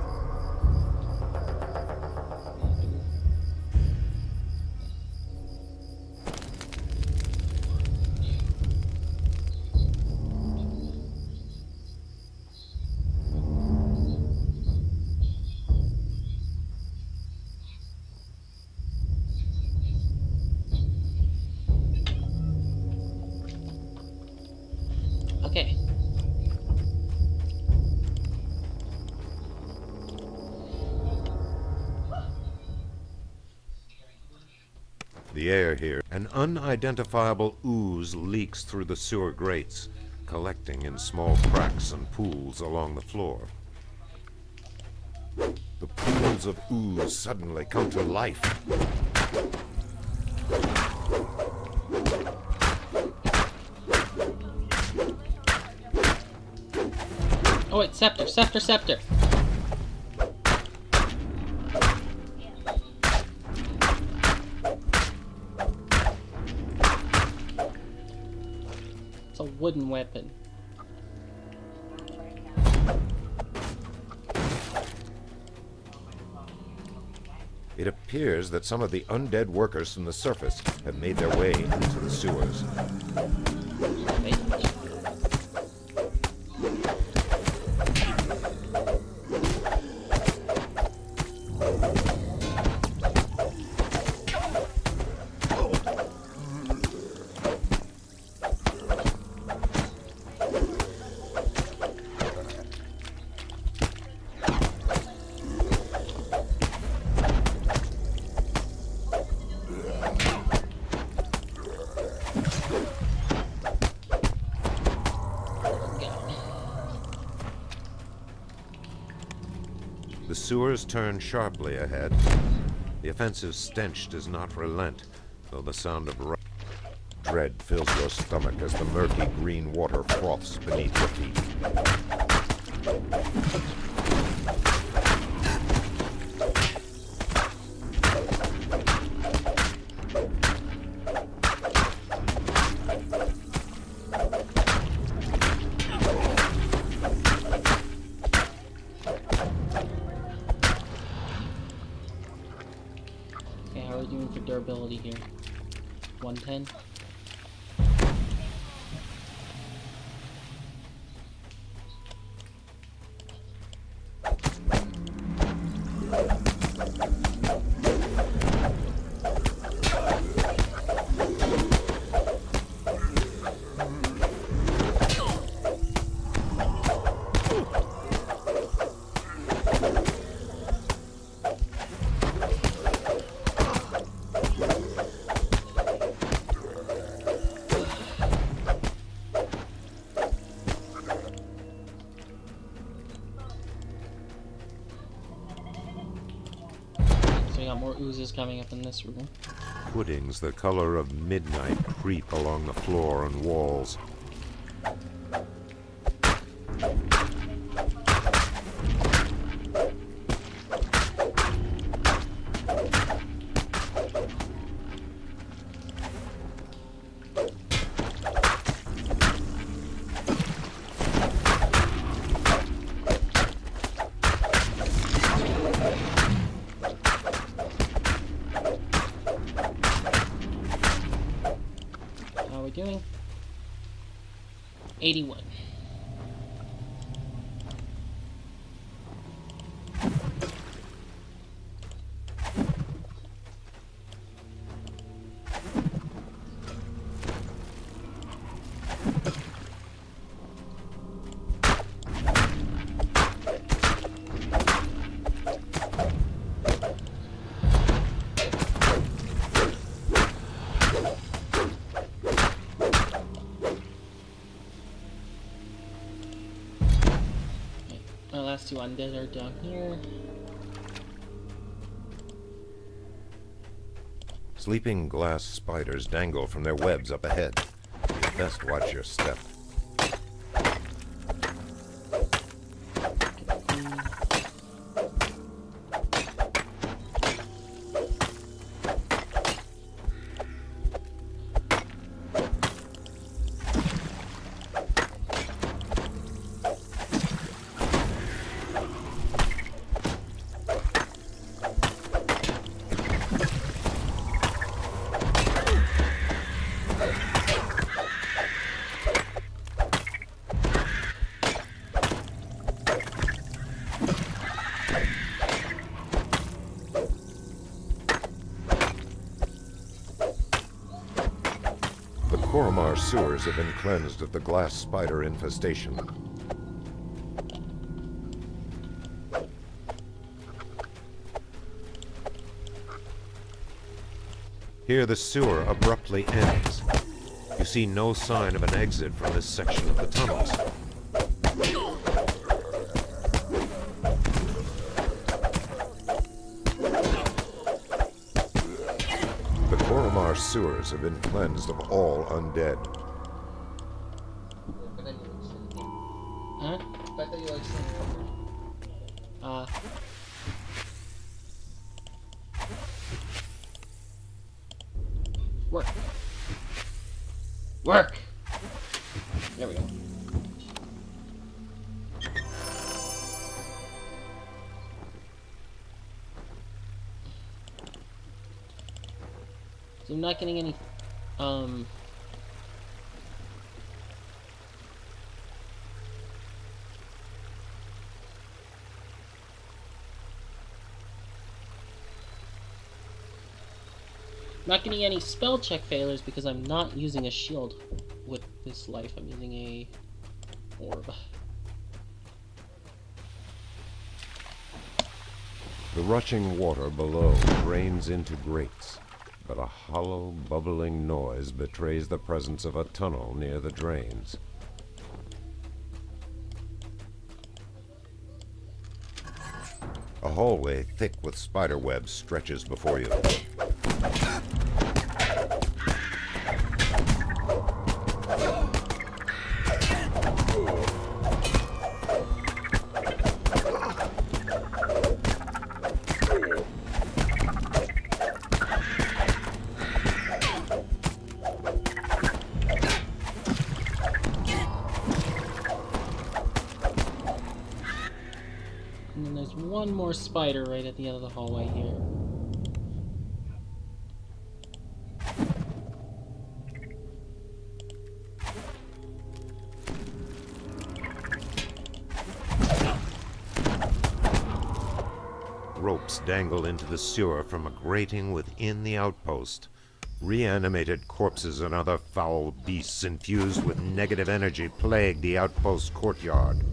Okay. The air here, an unidentifiable ooze leaks through the sewer grates, collecting in small cracks and pools along the floor. The pools of ooze suddenly come to life. Oh wait, scepter, scepter, scepter! It's a wooden weapon. It appears that some of the undead workers from the surface have made their way into the sewers. The sewers turn sharply ahead. The offensive stench does not relent, though the sound of dread fills your stomach as the murky green water froths beneath your feet. How are we doing for durability here? 110? noises coming up in this room. Puddings the color of midnight creep along the floor and walls. How are we doing? 81. My last two undead are down here. Sleeping glass spiders dangle from their webs up ahead. You best watch your step. The Koromar sewers have been cleansed of the glass spider infestation. Here the sewer abruptly ends. You see no sign of an exit from this section of the tunnels. The Koromar sewers have been cleansed of all undead. Huh? Work. Work! There we go. So I'm not getting any, not getting any spell check failures because I'm not using a shield with this life. I'm using a orb. The rushing water below drains into grates, but a hollow, bubbling noise betrays the presence of a tunnel near the drains. A hallway thick with spider webs stretches before you. And then there's one more spider right at the end of the hallway here. Ropes dangle into the sewer from a grating within the outpost. Reanimated corpses and other foul beasts infused with negative energy plague the outpost courtyard.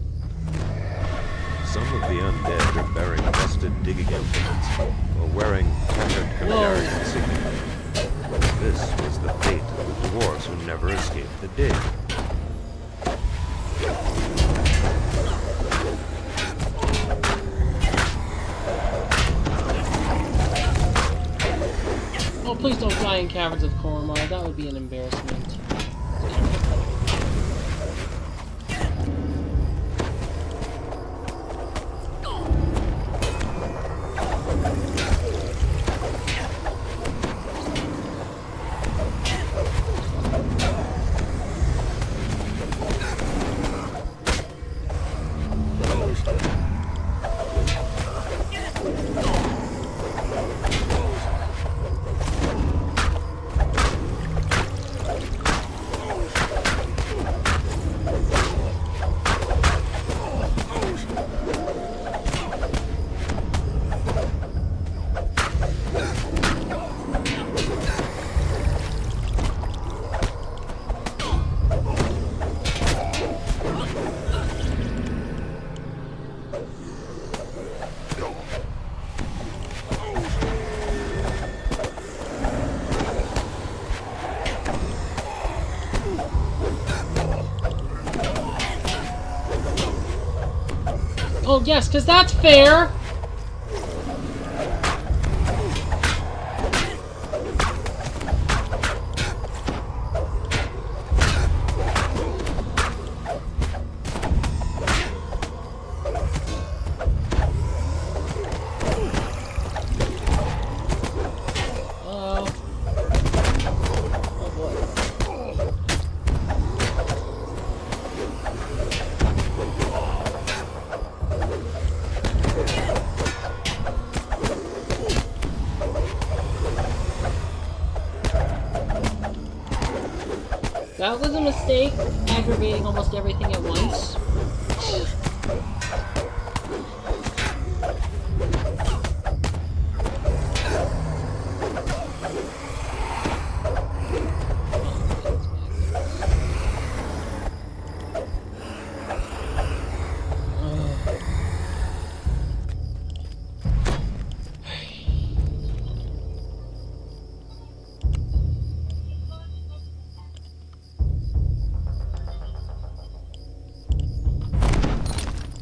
Some of the undead are bearing rusted digging implements or wearing tattered Kandarian insignia. This was the fate of the dwarves who never escaped the dig. Oh, please don't die in Caverns of Koromar. That would be an embarrassment. Oh, yes, because that's fair! That was a mistake, aggravating almost everything at once.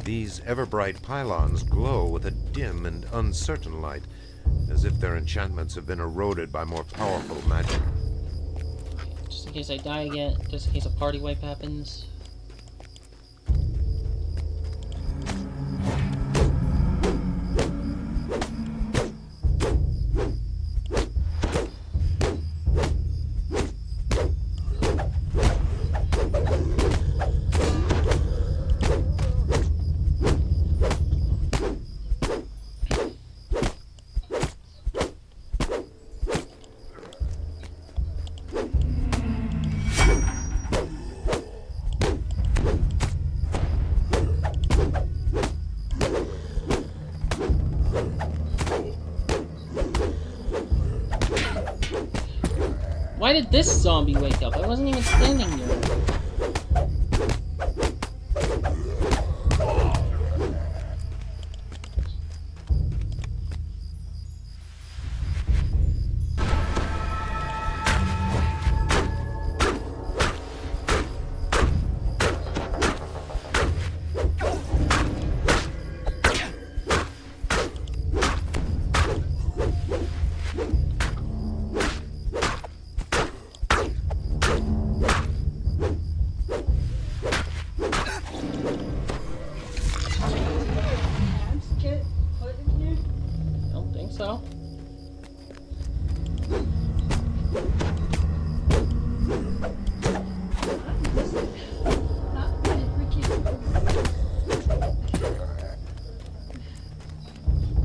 These ever-bright pylons glow with a dim and uncertain light, as if their enchantments have been eroded by more powerful magic. Just in case I die again, just in case a party wipe happens. Why did this zombie wake up? I wasn't even standing there. So?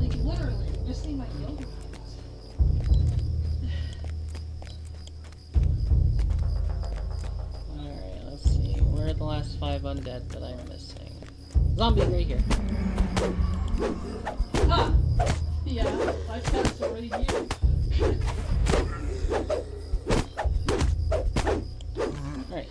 Like literally, just see my yoga. Alright, let's see. Where are the last 5 undead that I'm missing? Zombie right here. Ah! Yeah, my cat's already here. Alright.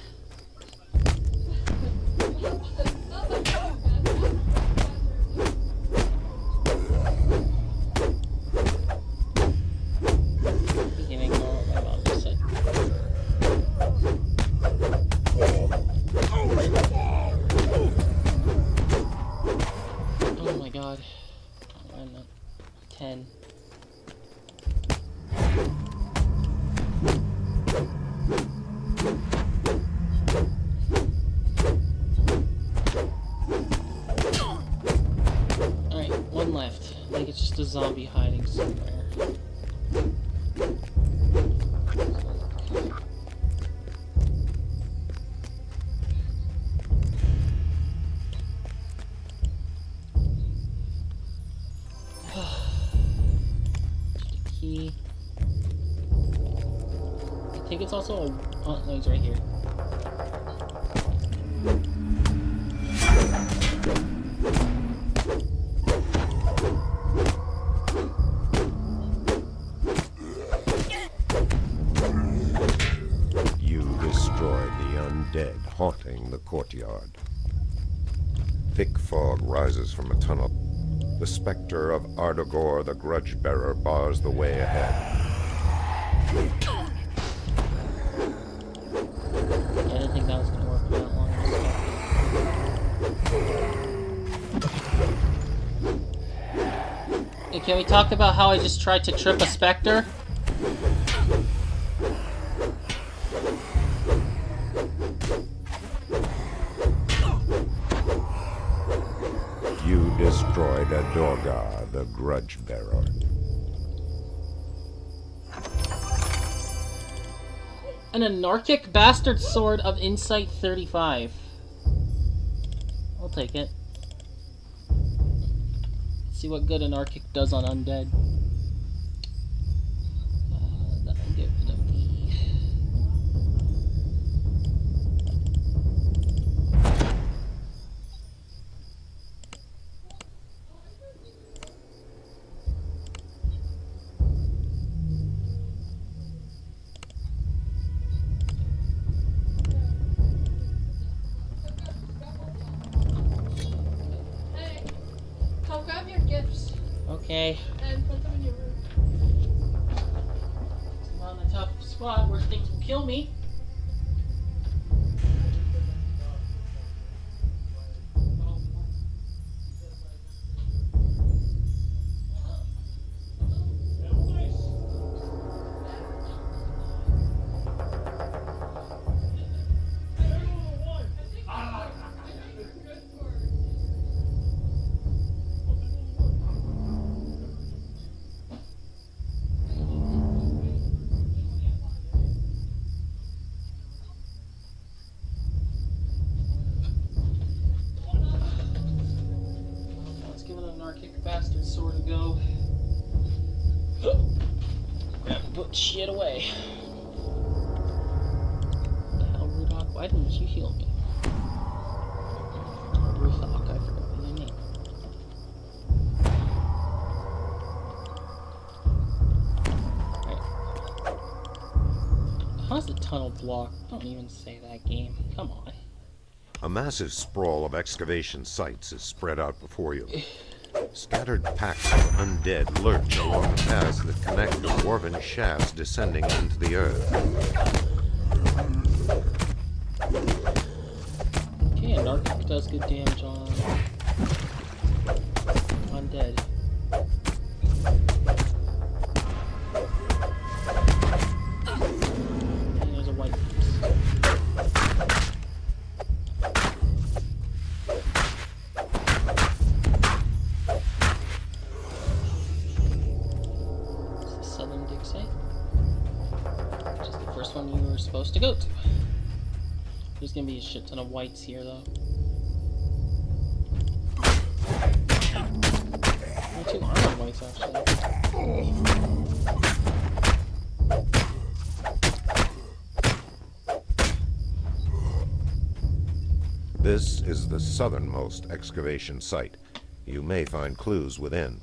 Beginning what my mom just said. Oh my god. I'm at 10. zombie hiding somewhere. Key. I think it's also a... Oh, no, he's right here. You destroyed the undead haunting the courtyard. Thick fog rises from a tunnel. The specter of Ardogor the Grudge-Bearer bars the way ahead. I didn't think that was going to work for that long. Hey, can we talk about how I just tried to trip a specter? You destroyed Adorgar the Grudge-Bearer. An anarchic bastard sword of insight 35. I'll take it. Let's see what good anarchic does on undead. That'll get rid of the... Hey, come grab your gifts Okay. and put them in your room. I'm on the tough spot where things will kill me. Let's give an anarchic bastard sword a go. Put shit away. What the hell, Rudok? Why didn't you heal me? Rudok, I forgot your name. Right. How's the tunnel blocked? Don't even say that game. Come on. A massive sprawl of excavation sites is spread out before you. Scattered packs of undead lurch along the paths that connect the dwarven shafts descending into the earth. Okay, Anarchic does good damage on undead. And there's a white piece. One you were supposed to go to. There's gonna be a shit ton of whites here, though. Only 2 armored whites, actually. This is the southernmost excavation site. You may find clues within.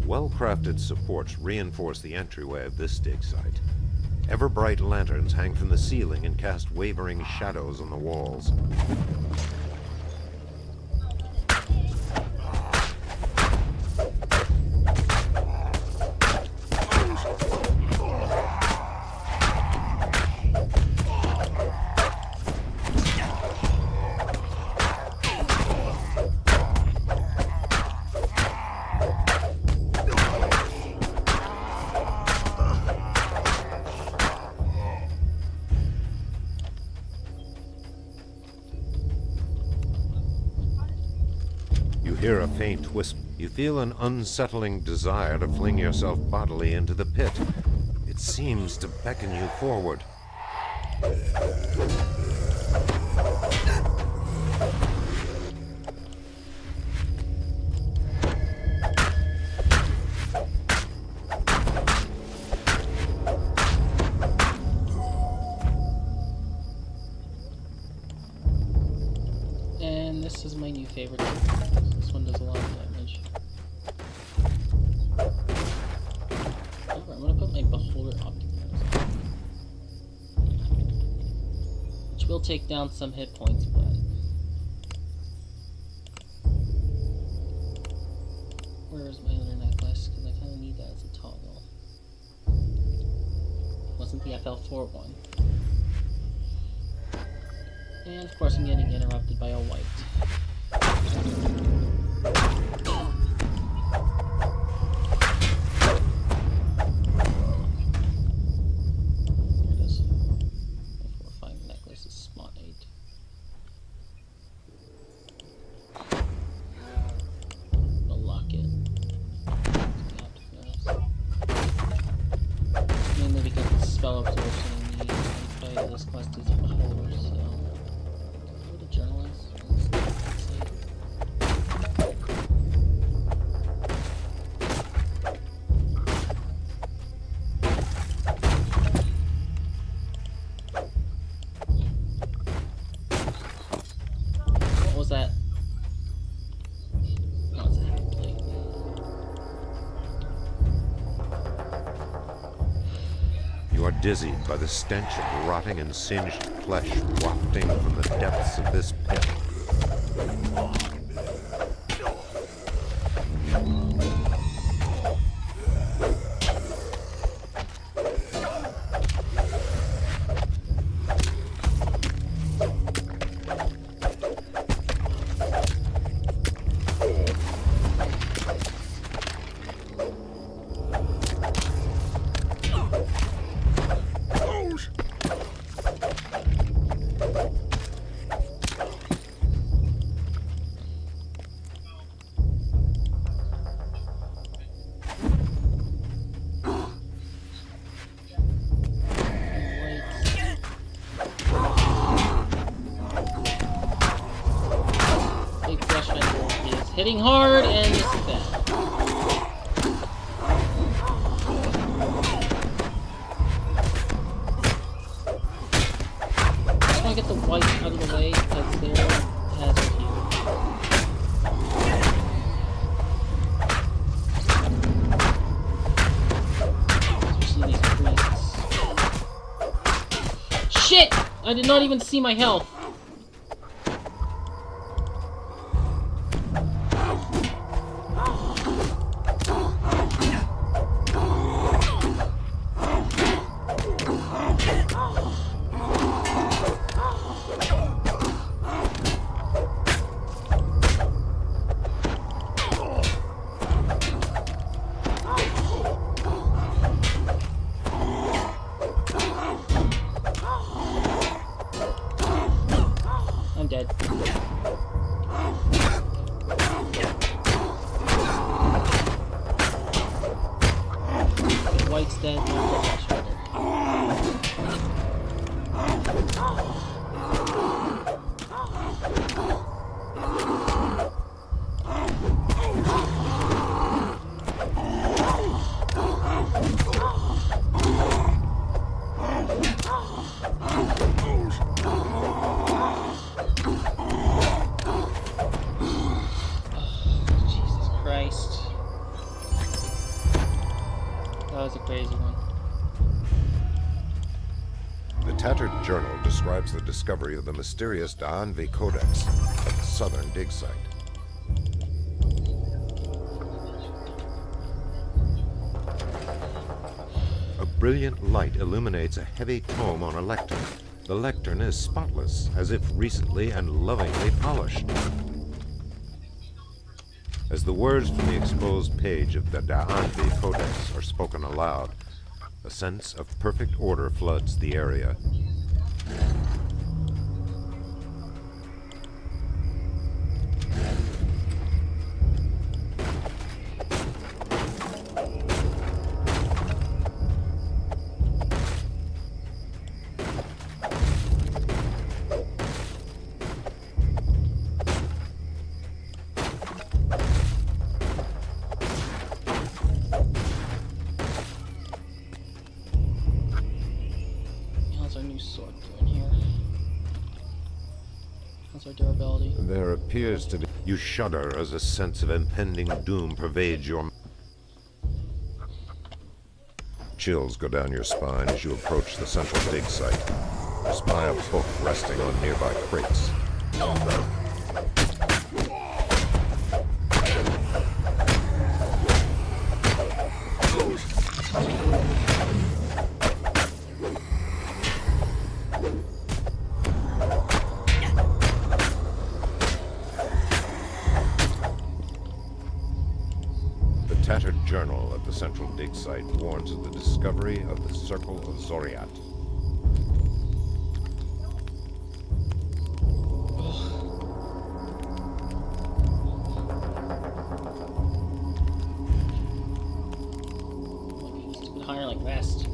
Well-crafted supports reinforce the entryway of this dig site. Ever-bright lanterns hang from the ceiling and cast wavering shadows on the walls. hear a faint whisper. You feel an unsettling desire to fling yourself bodily into the pit. It seems to beckon you forward. And this is my new favorite. This one does a lot of damage. However, I'm gonna put my Beholder Optic on, which will take down some hit points, but where's my other necklace? Because I kind of need that as a toggle. Wasn't the FL4 one. And of course I'm getting interrupted by a white. There it is. Fortifying necklace is spot 8. The locket. Mainly because it's spell absorption and the fight of this class is a beholder, so journalist. What was that? Oh, it's a heavy plate. You are dizzied by the stench of rotting and singed flesh wafting from the depths of this pit. Hitting hard, and this is bad. I just want to get the white out of the way because they're hazard here. Especially these priests. Shit! I did not even see my health. I'm dead. White's dead. Jesus Christ. That was a crazy one. The tattered journal describes the discovery of the mysterious Da'anvi Codex at the southern dig site. A brilliant light illuminates a heavy tome on a lectern. The lectern is spotless, as if recently and lovingly polished. As the words from the exposed page of the Da'anvi Codex are spoken aloud, a sense of perfect order floods the area. There appears to be... You shudder as a sense of impending doom pervades your... Chills go down your spine as you approach the central dig site. You spy a book resting on nearby crates. The tattered journal at the central dig site warns of the discovery of the Circle of Zoriat. Stupid higher like vest.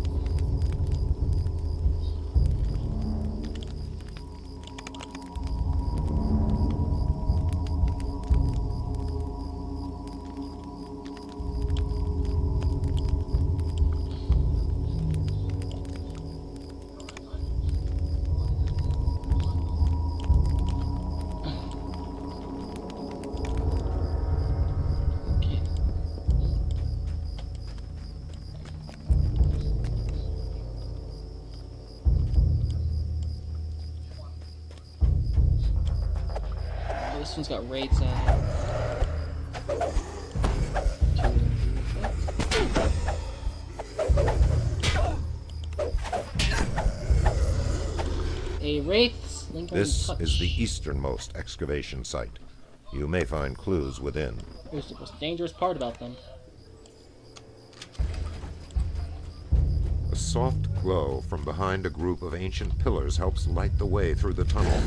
This one's got rates on it. A wraith's lingering This touch. is the easternmost excavation site. You may find clues within. Here's the most dangerous part about them. A soft glow from behind a group of ancient pillars helps light the way through the tunnel.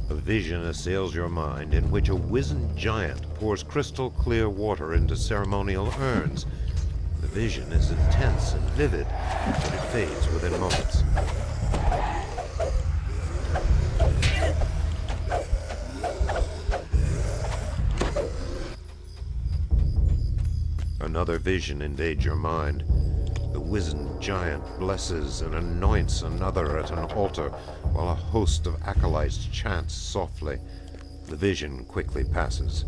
A vision assails your mind in which a wizened giant pours crystal clear water into ceremonial urns. The vision is intense and vivid, but it fades within moments. Another vision invades your mind. The wizened giant blesses and anoints another at an altar, while a host of acolytes chants softly. The vision quickly passes.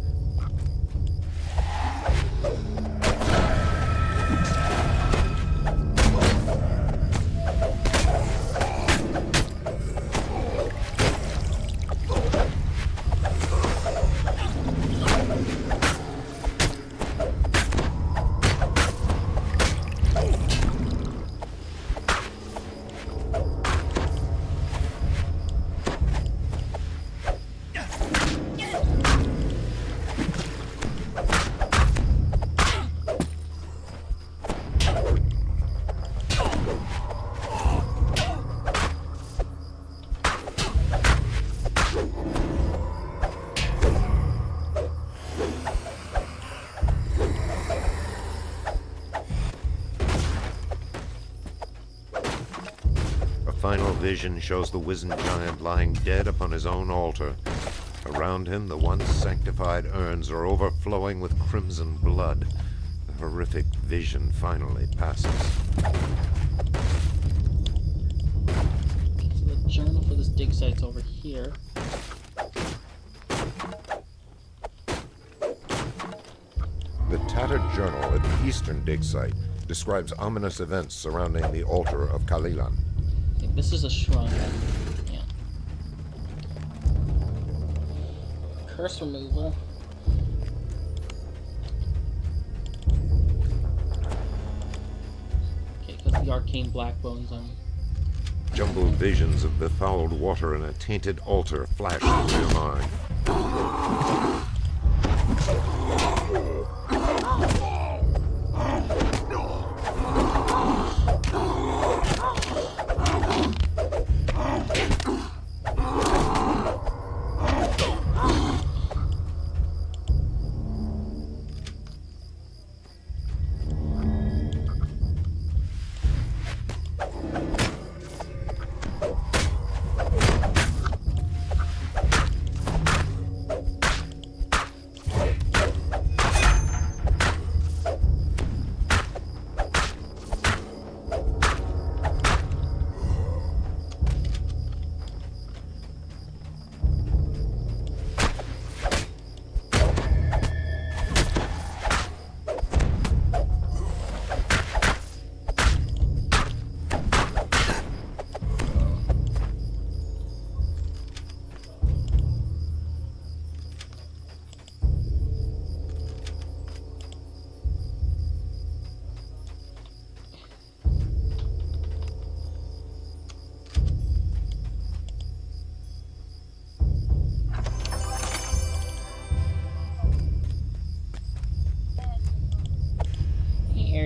Final vision shows the wizened giant lying dead upon his own altar. Around him, the once sanctified urns are overflowing with crimson blood. The horrific vision finally passes. So the journal for this dig site's over here. The tattered journal at the eastern dig site describes ominous events surrounding the altar of Kalilan. I think this is a shrine. Yeah. Curse removal. Okay, because the arcane black bones on. Jumbled visions of befouled water and a tainted altar flash through your mind.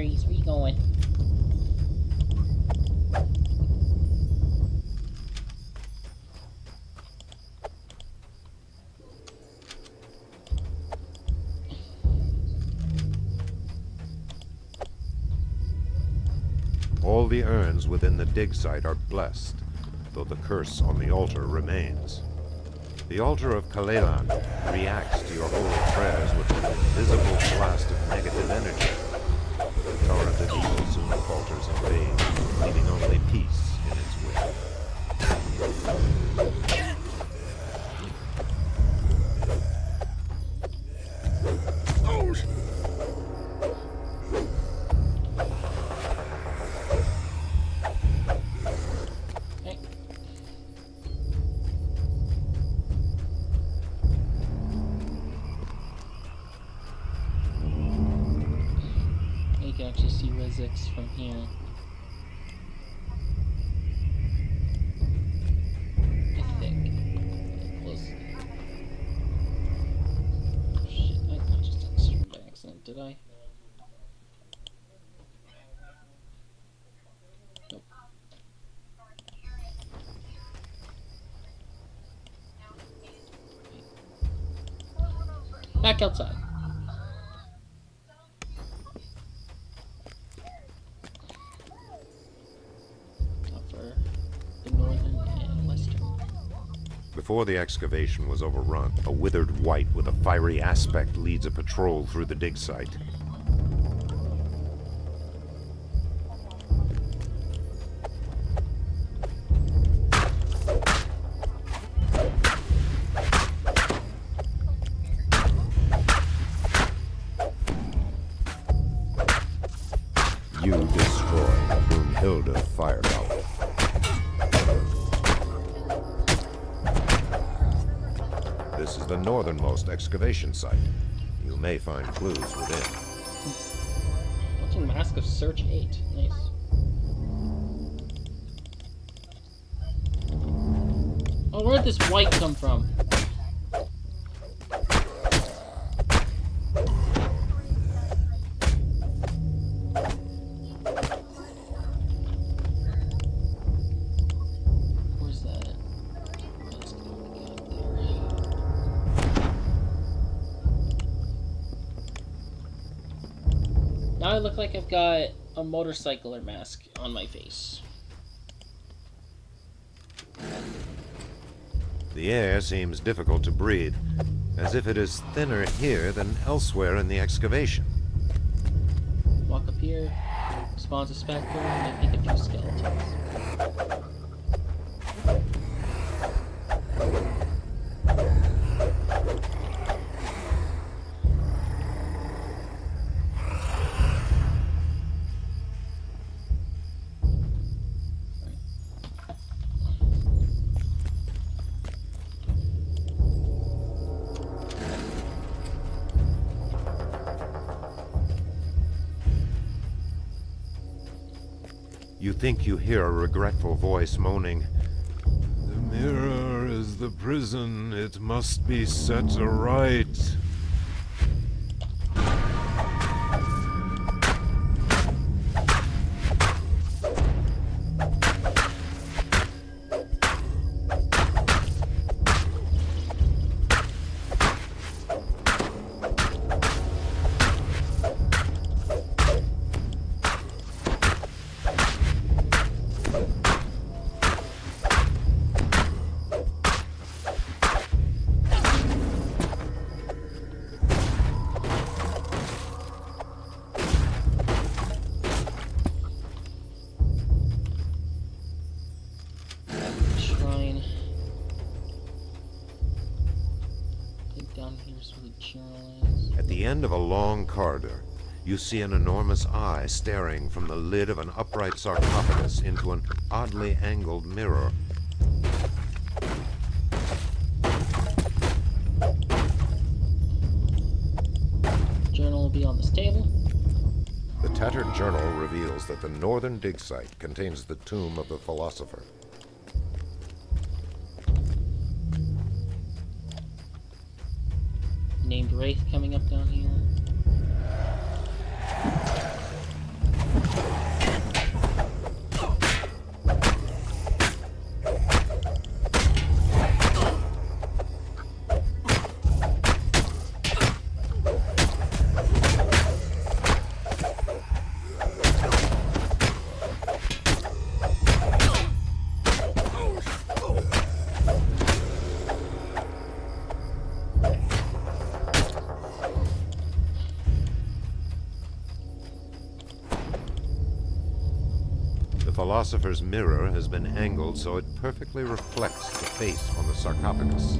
berries. Where you going? All the urns within the dig site are blessed, though the curse on the altar remains. The altar of Kalelan reacts to your holy prayers with an invisible blast of negative energy. The torrent of evil soon falters in vain, leaving only peace in its wake. You can actually see Rizix from here. I think. Close. Shit, I just did this by accident, did I? Nope. Back outside. Before the excavation was overrun, a withered wight with a fiery aspect leads a patrol through the dig site. You destroy Brunhilde Fireball. This is the northernmost excavation site. You may find clues within. Watching Mask of Search 8. Nice. Oh, where'd this white come from? Where's that? Let's get up there. Now I look like I've got a motorcycler mask on my face. The air seems difficult to breathe, as if it is thinner here than elsewhere in the excavation. Walk up here, spawns a spectre, and I think a few skeletons. You think you hear a regretful voice moaning, "The mirror is the prison, it must be set aright." Shrine. I think down here's where the journal is. At the end of a long corridor, you see an enormous eye staring from the lid of an upright sarcophagus into an oddly angled mirror. Journal will be on this table. The tattered journal reveals that the northern dig site contains the tomb of the philosopher. Named Wraith coming up down here. The philosopher's mirror has been angled so it perfectly reflects the face on the sarcophagus.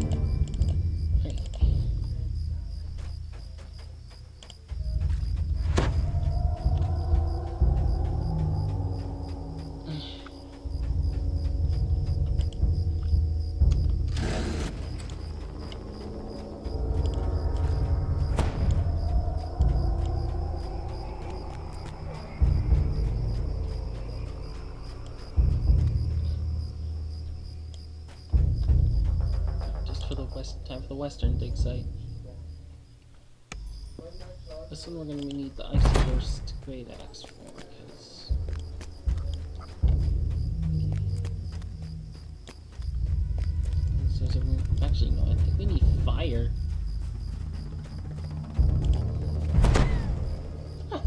Time for the western dig site. This one we're going to need the icy burst great axe for, because there's a room. Actually, no, I think we need fire. What?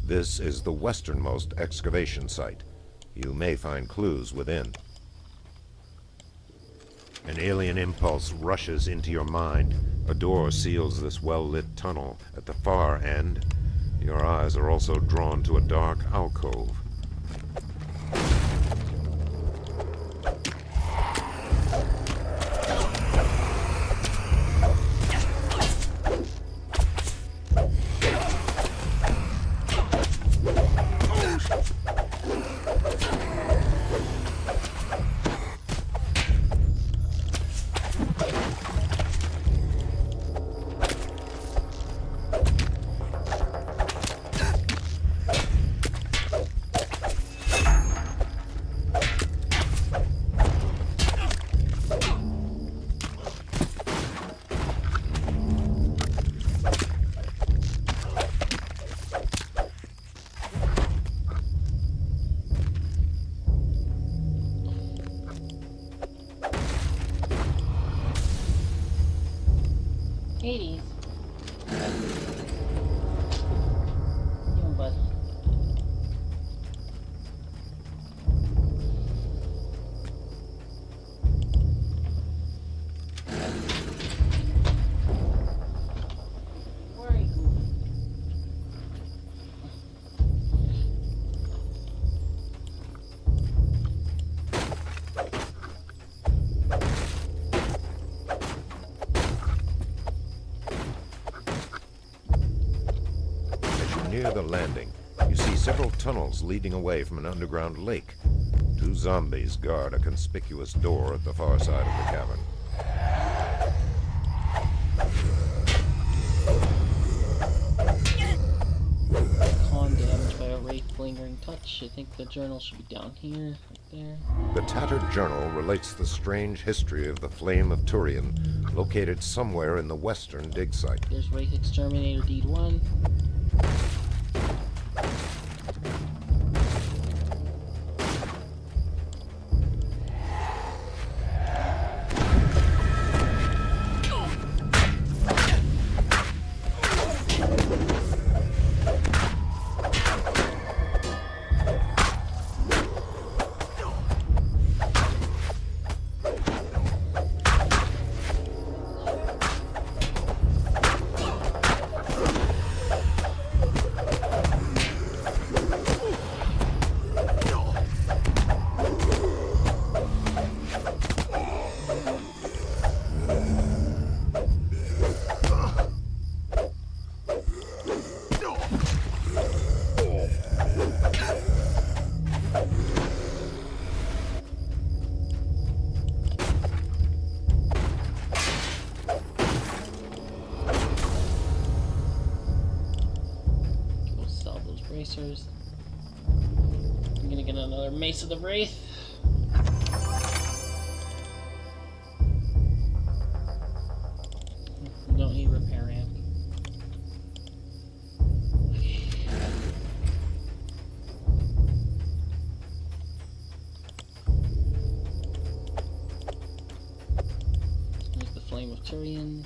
This is the westernmost excavation site. You may find clues within. An alien impulse rushes into your mind. A door seals this well-lit tunnel. At the far end, your eyes are also drawn to a dark alcove. Hades. You and bud. Where are you? Near the landing, you see several tunnels leading away from an underground lake. Two zombies guard a conspicuous door at the far side of the cavern. Con damage by a wraith lingering touch. I think the journal should be down here, right there. The tattered journal relates the strange history of the Flame of Turian, located somewhere in the western dig site. There's Wraith Exterminator Deed 1. Bracers. I'm gonna get another Mace of the Wraith. We don't need repair amp. There's the Flame of Turian.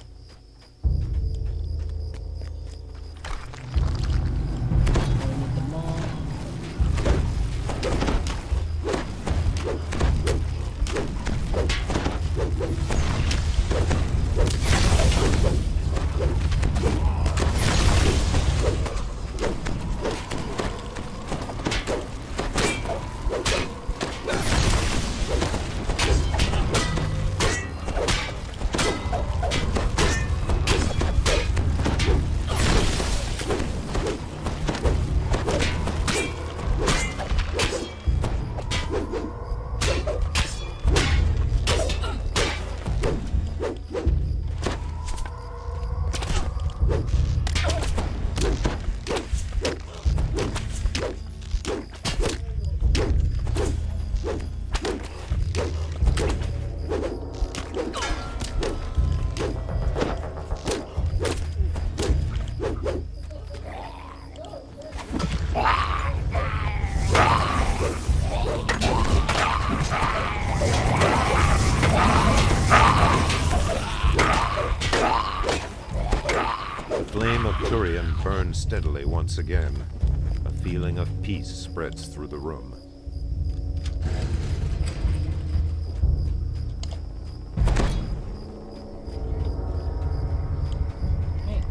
flame of Turian burns steadily once again. A feeling of peace spreads through the room. Right.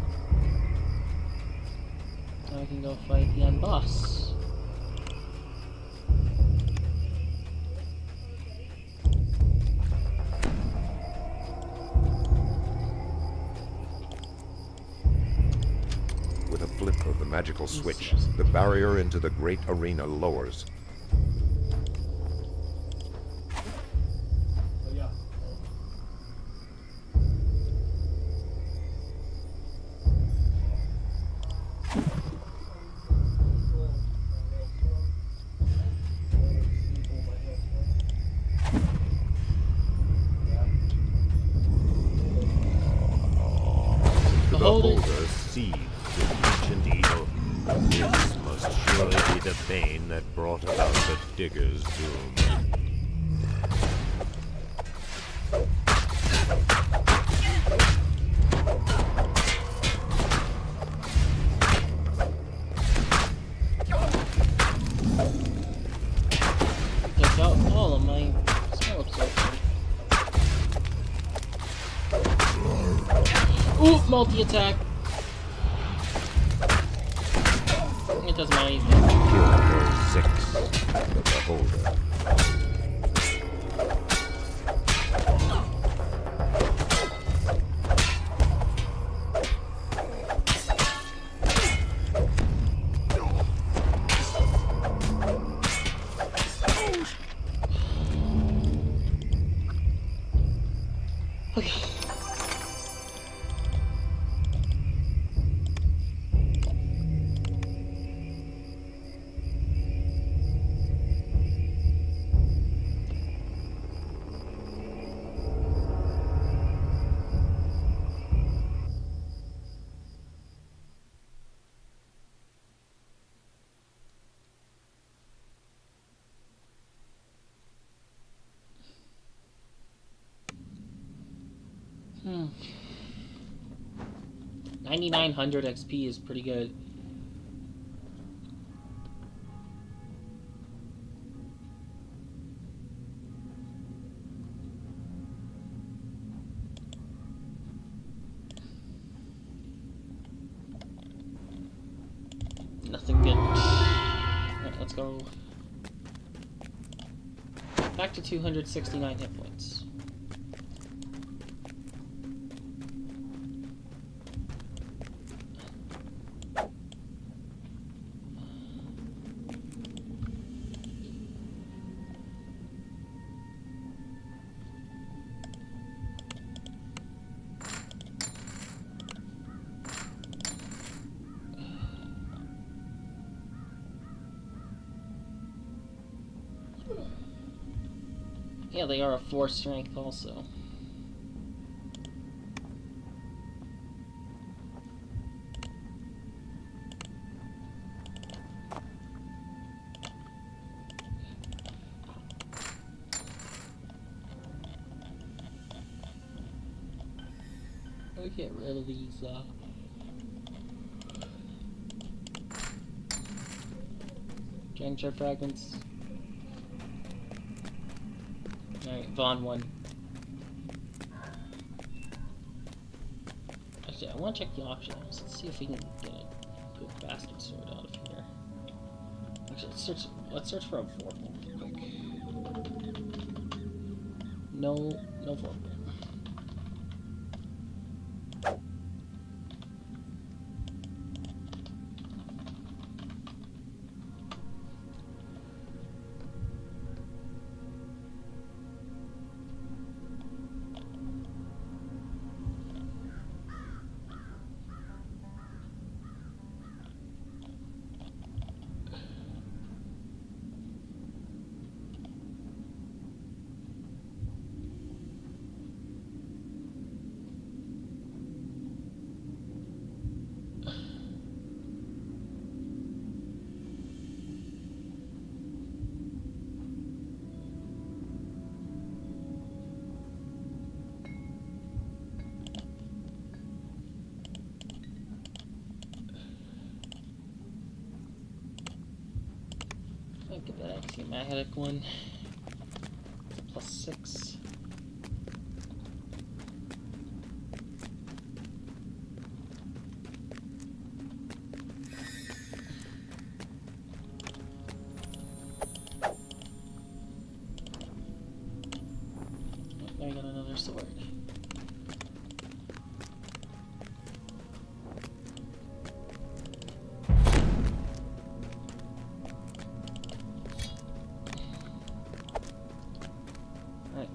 Now we can go fight the end boss. With a flip of the magical switch, the barrier into the great arena lowers. The beholder seethed with ancient evil. This must surely be the bane that brought about the digger's doom. Take out all of my spell absorption. Ooh, multi-attack. It doesn't matter anything. Kill number 6, the beholder. Okay. Hmm. 9,900 XP is pretty good. Nothing good. Alright, let's go back to 269 hit points. Yeah, they are a 4 strength also. I'll get rid of these, Dragonshire fragments. Alright, Vaughn 1. Actually, I want to check the options. Let's see if we can get a good bastard sword out of here. Actually, let's search for a Vorpal real quick. No Vorpal. Look at that axiomatic one. +6. I got another sword. Right.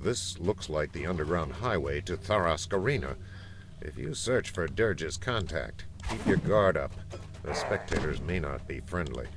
This looks like the underground highway to Tharask Arena. If you search for Dirge's contact, keep your guard up. The spectators may not be friendly.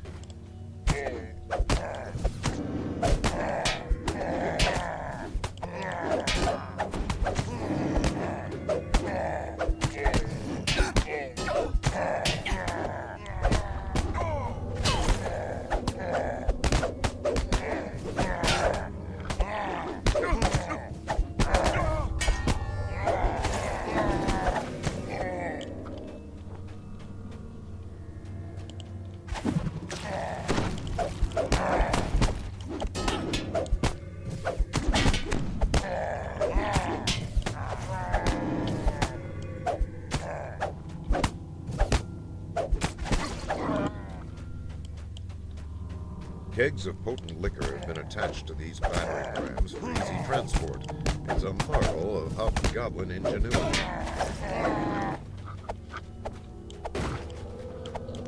Kegs of potent liquor have been attached to these battering rams for easy transport. It's a marvel of hobgoblin ingenuity.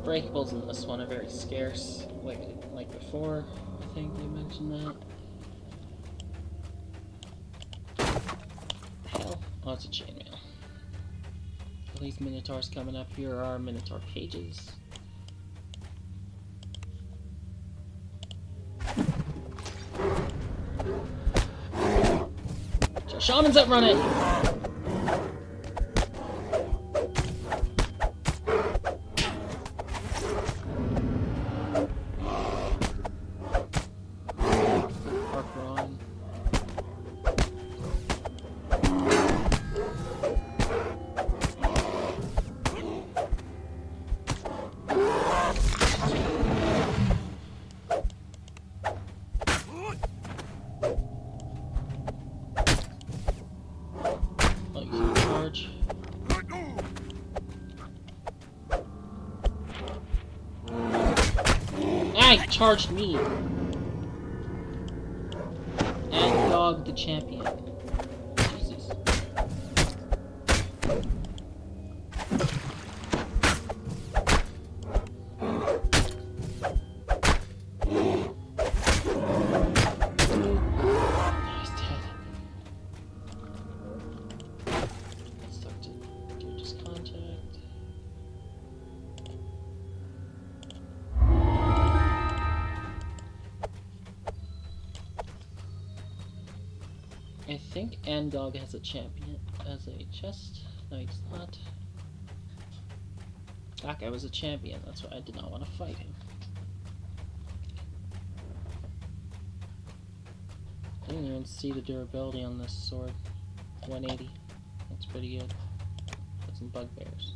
Breakables in this one are very scarce, like before. I think you mentioned that. The hell? Oh, it's a chainmail. All these minotaurs coming up here are minotaur pages. So shamans up running! Charged me! And dog the champion. Jesus. He's dead. Let's talk to Dirge's contact. I think Andog has a champion, as a chest. No, he's not. That guy was a champion, that's why I did not want to fight him. I didn't even see the durability on this sword. 180. That's pretty good. Got some bugbears.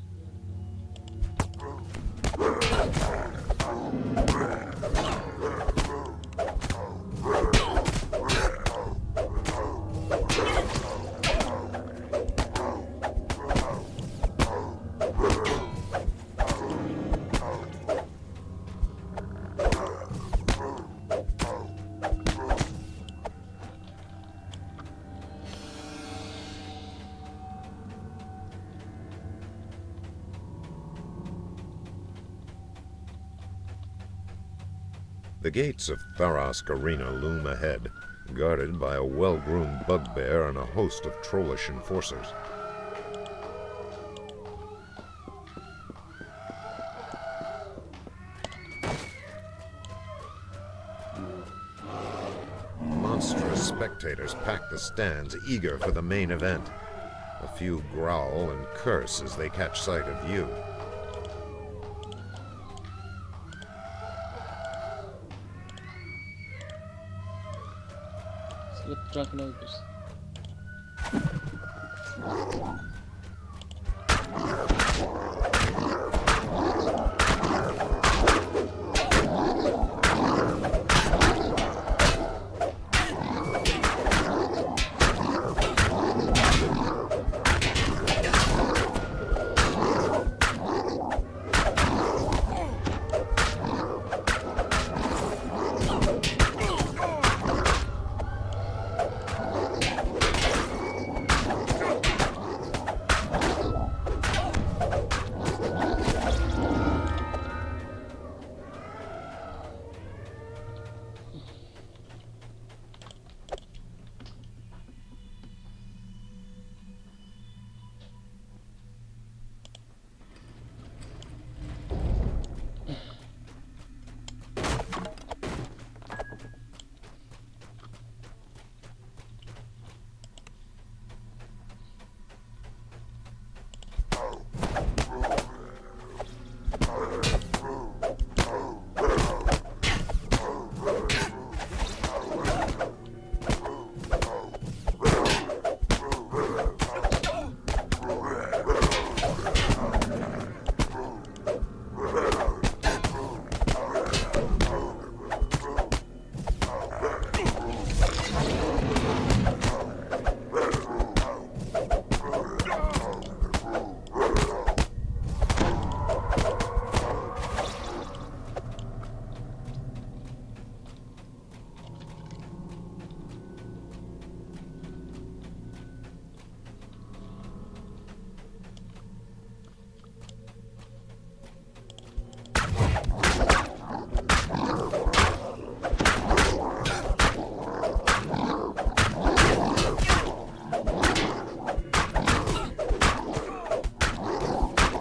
The gates of Tharask Arena loom ahead, guarded by a well-groomed bugbear and a host of trollish enforcers. Monstrous spectators pack the stands, eager for the main event. A few growl and curse as they catch sight of you. Let's get the drunken ogres.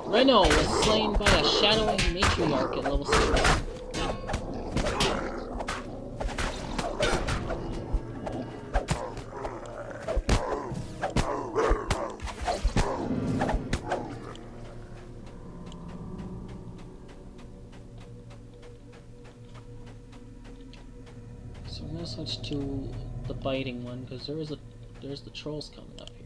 Reno was slain by a shadowing matriarch at level 6. So I'm gonna switch to the biting one because there's the trolls coming up here.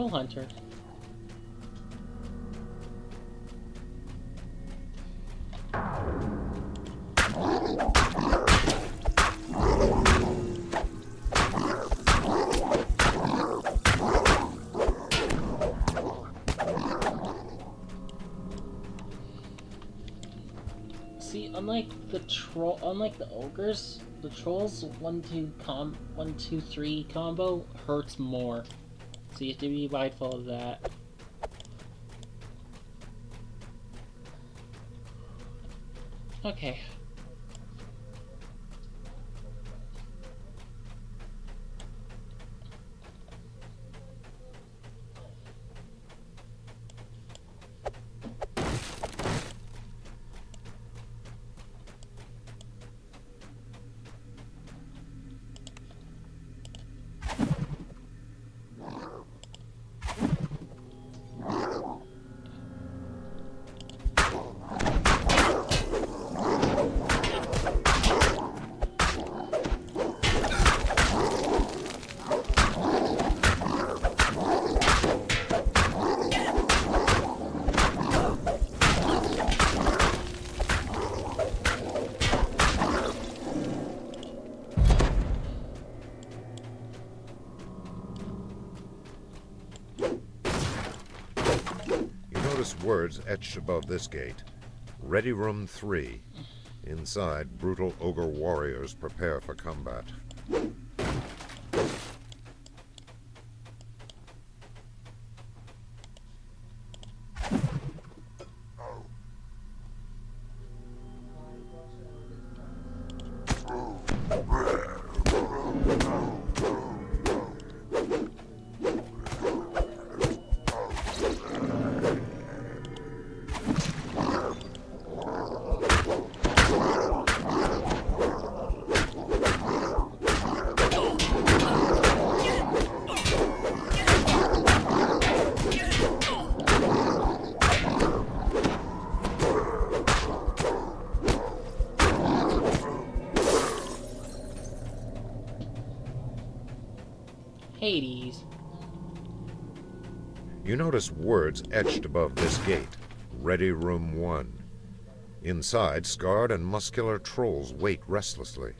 Hunter. See, unlike the ogres, the trolls 1-2-3 combo hurts more. So you have to be mindful of that. Okay. notice words etched above this gate. Ready Room 3. Inside, brutal ogre warriors prepare for combat. Hades. You notice words etched above this gate. Ready Room 1. Inside, scarred and muscular trolls wait restlessly.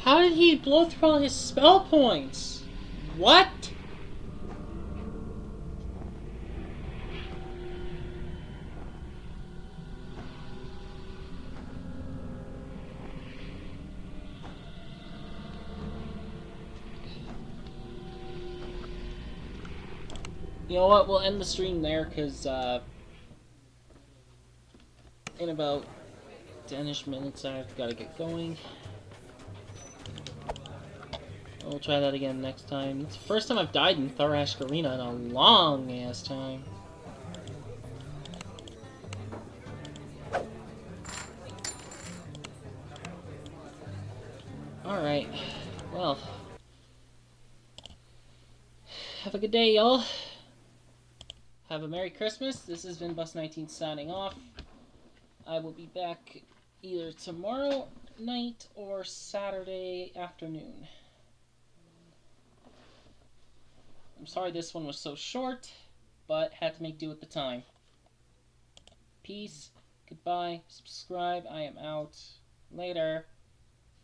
How did he blow through all his spell points? What? You know what? We'll end the stream there because in about 10-ish minutes I've got to get going. We'll try that again next time. It's the first time I've died in Tharash Arena in a long ass time. Alright. Well. Have a good day, y'all. Have a Merry Christmas. This has been Bus19 signing off. I will be back either tomorrow night or Saturday afternoon. I'm sorry this one was so short, but had to make do with the time. Peace, goodbye, subscribe, I am out. Later.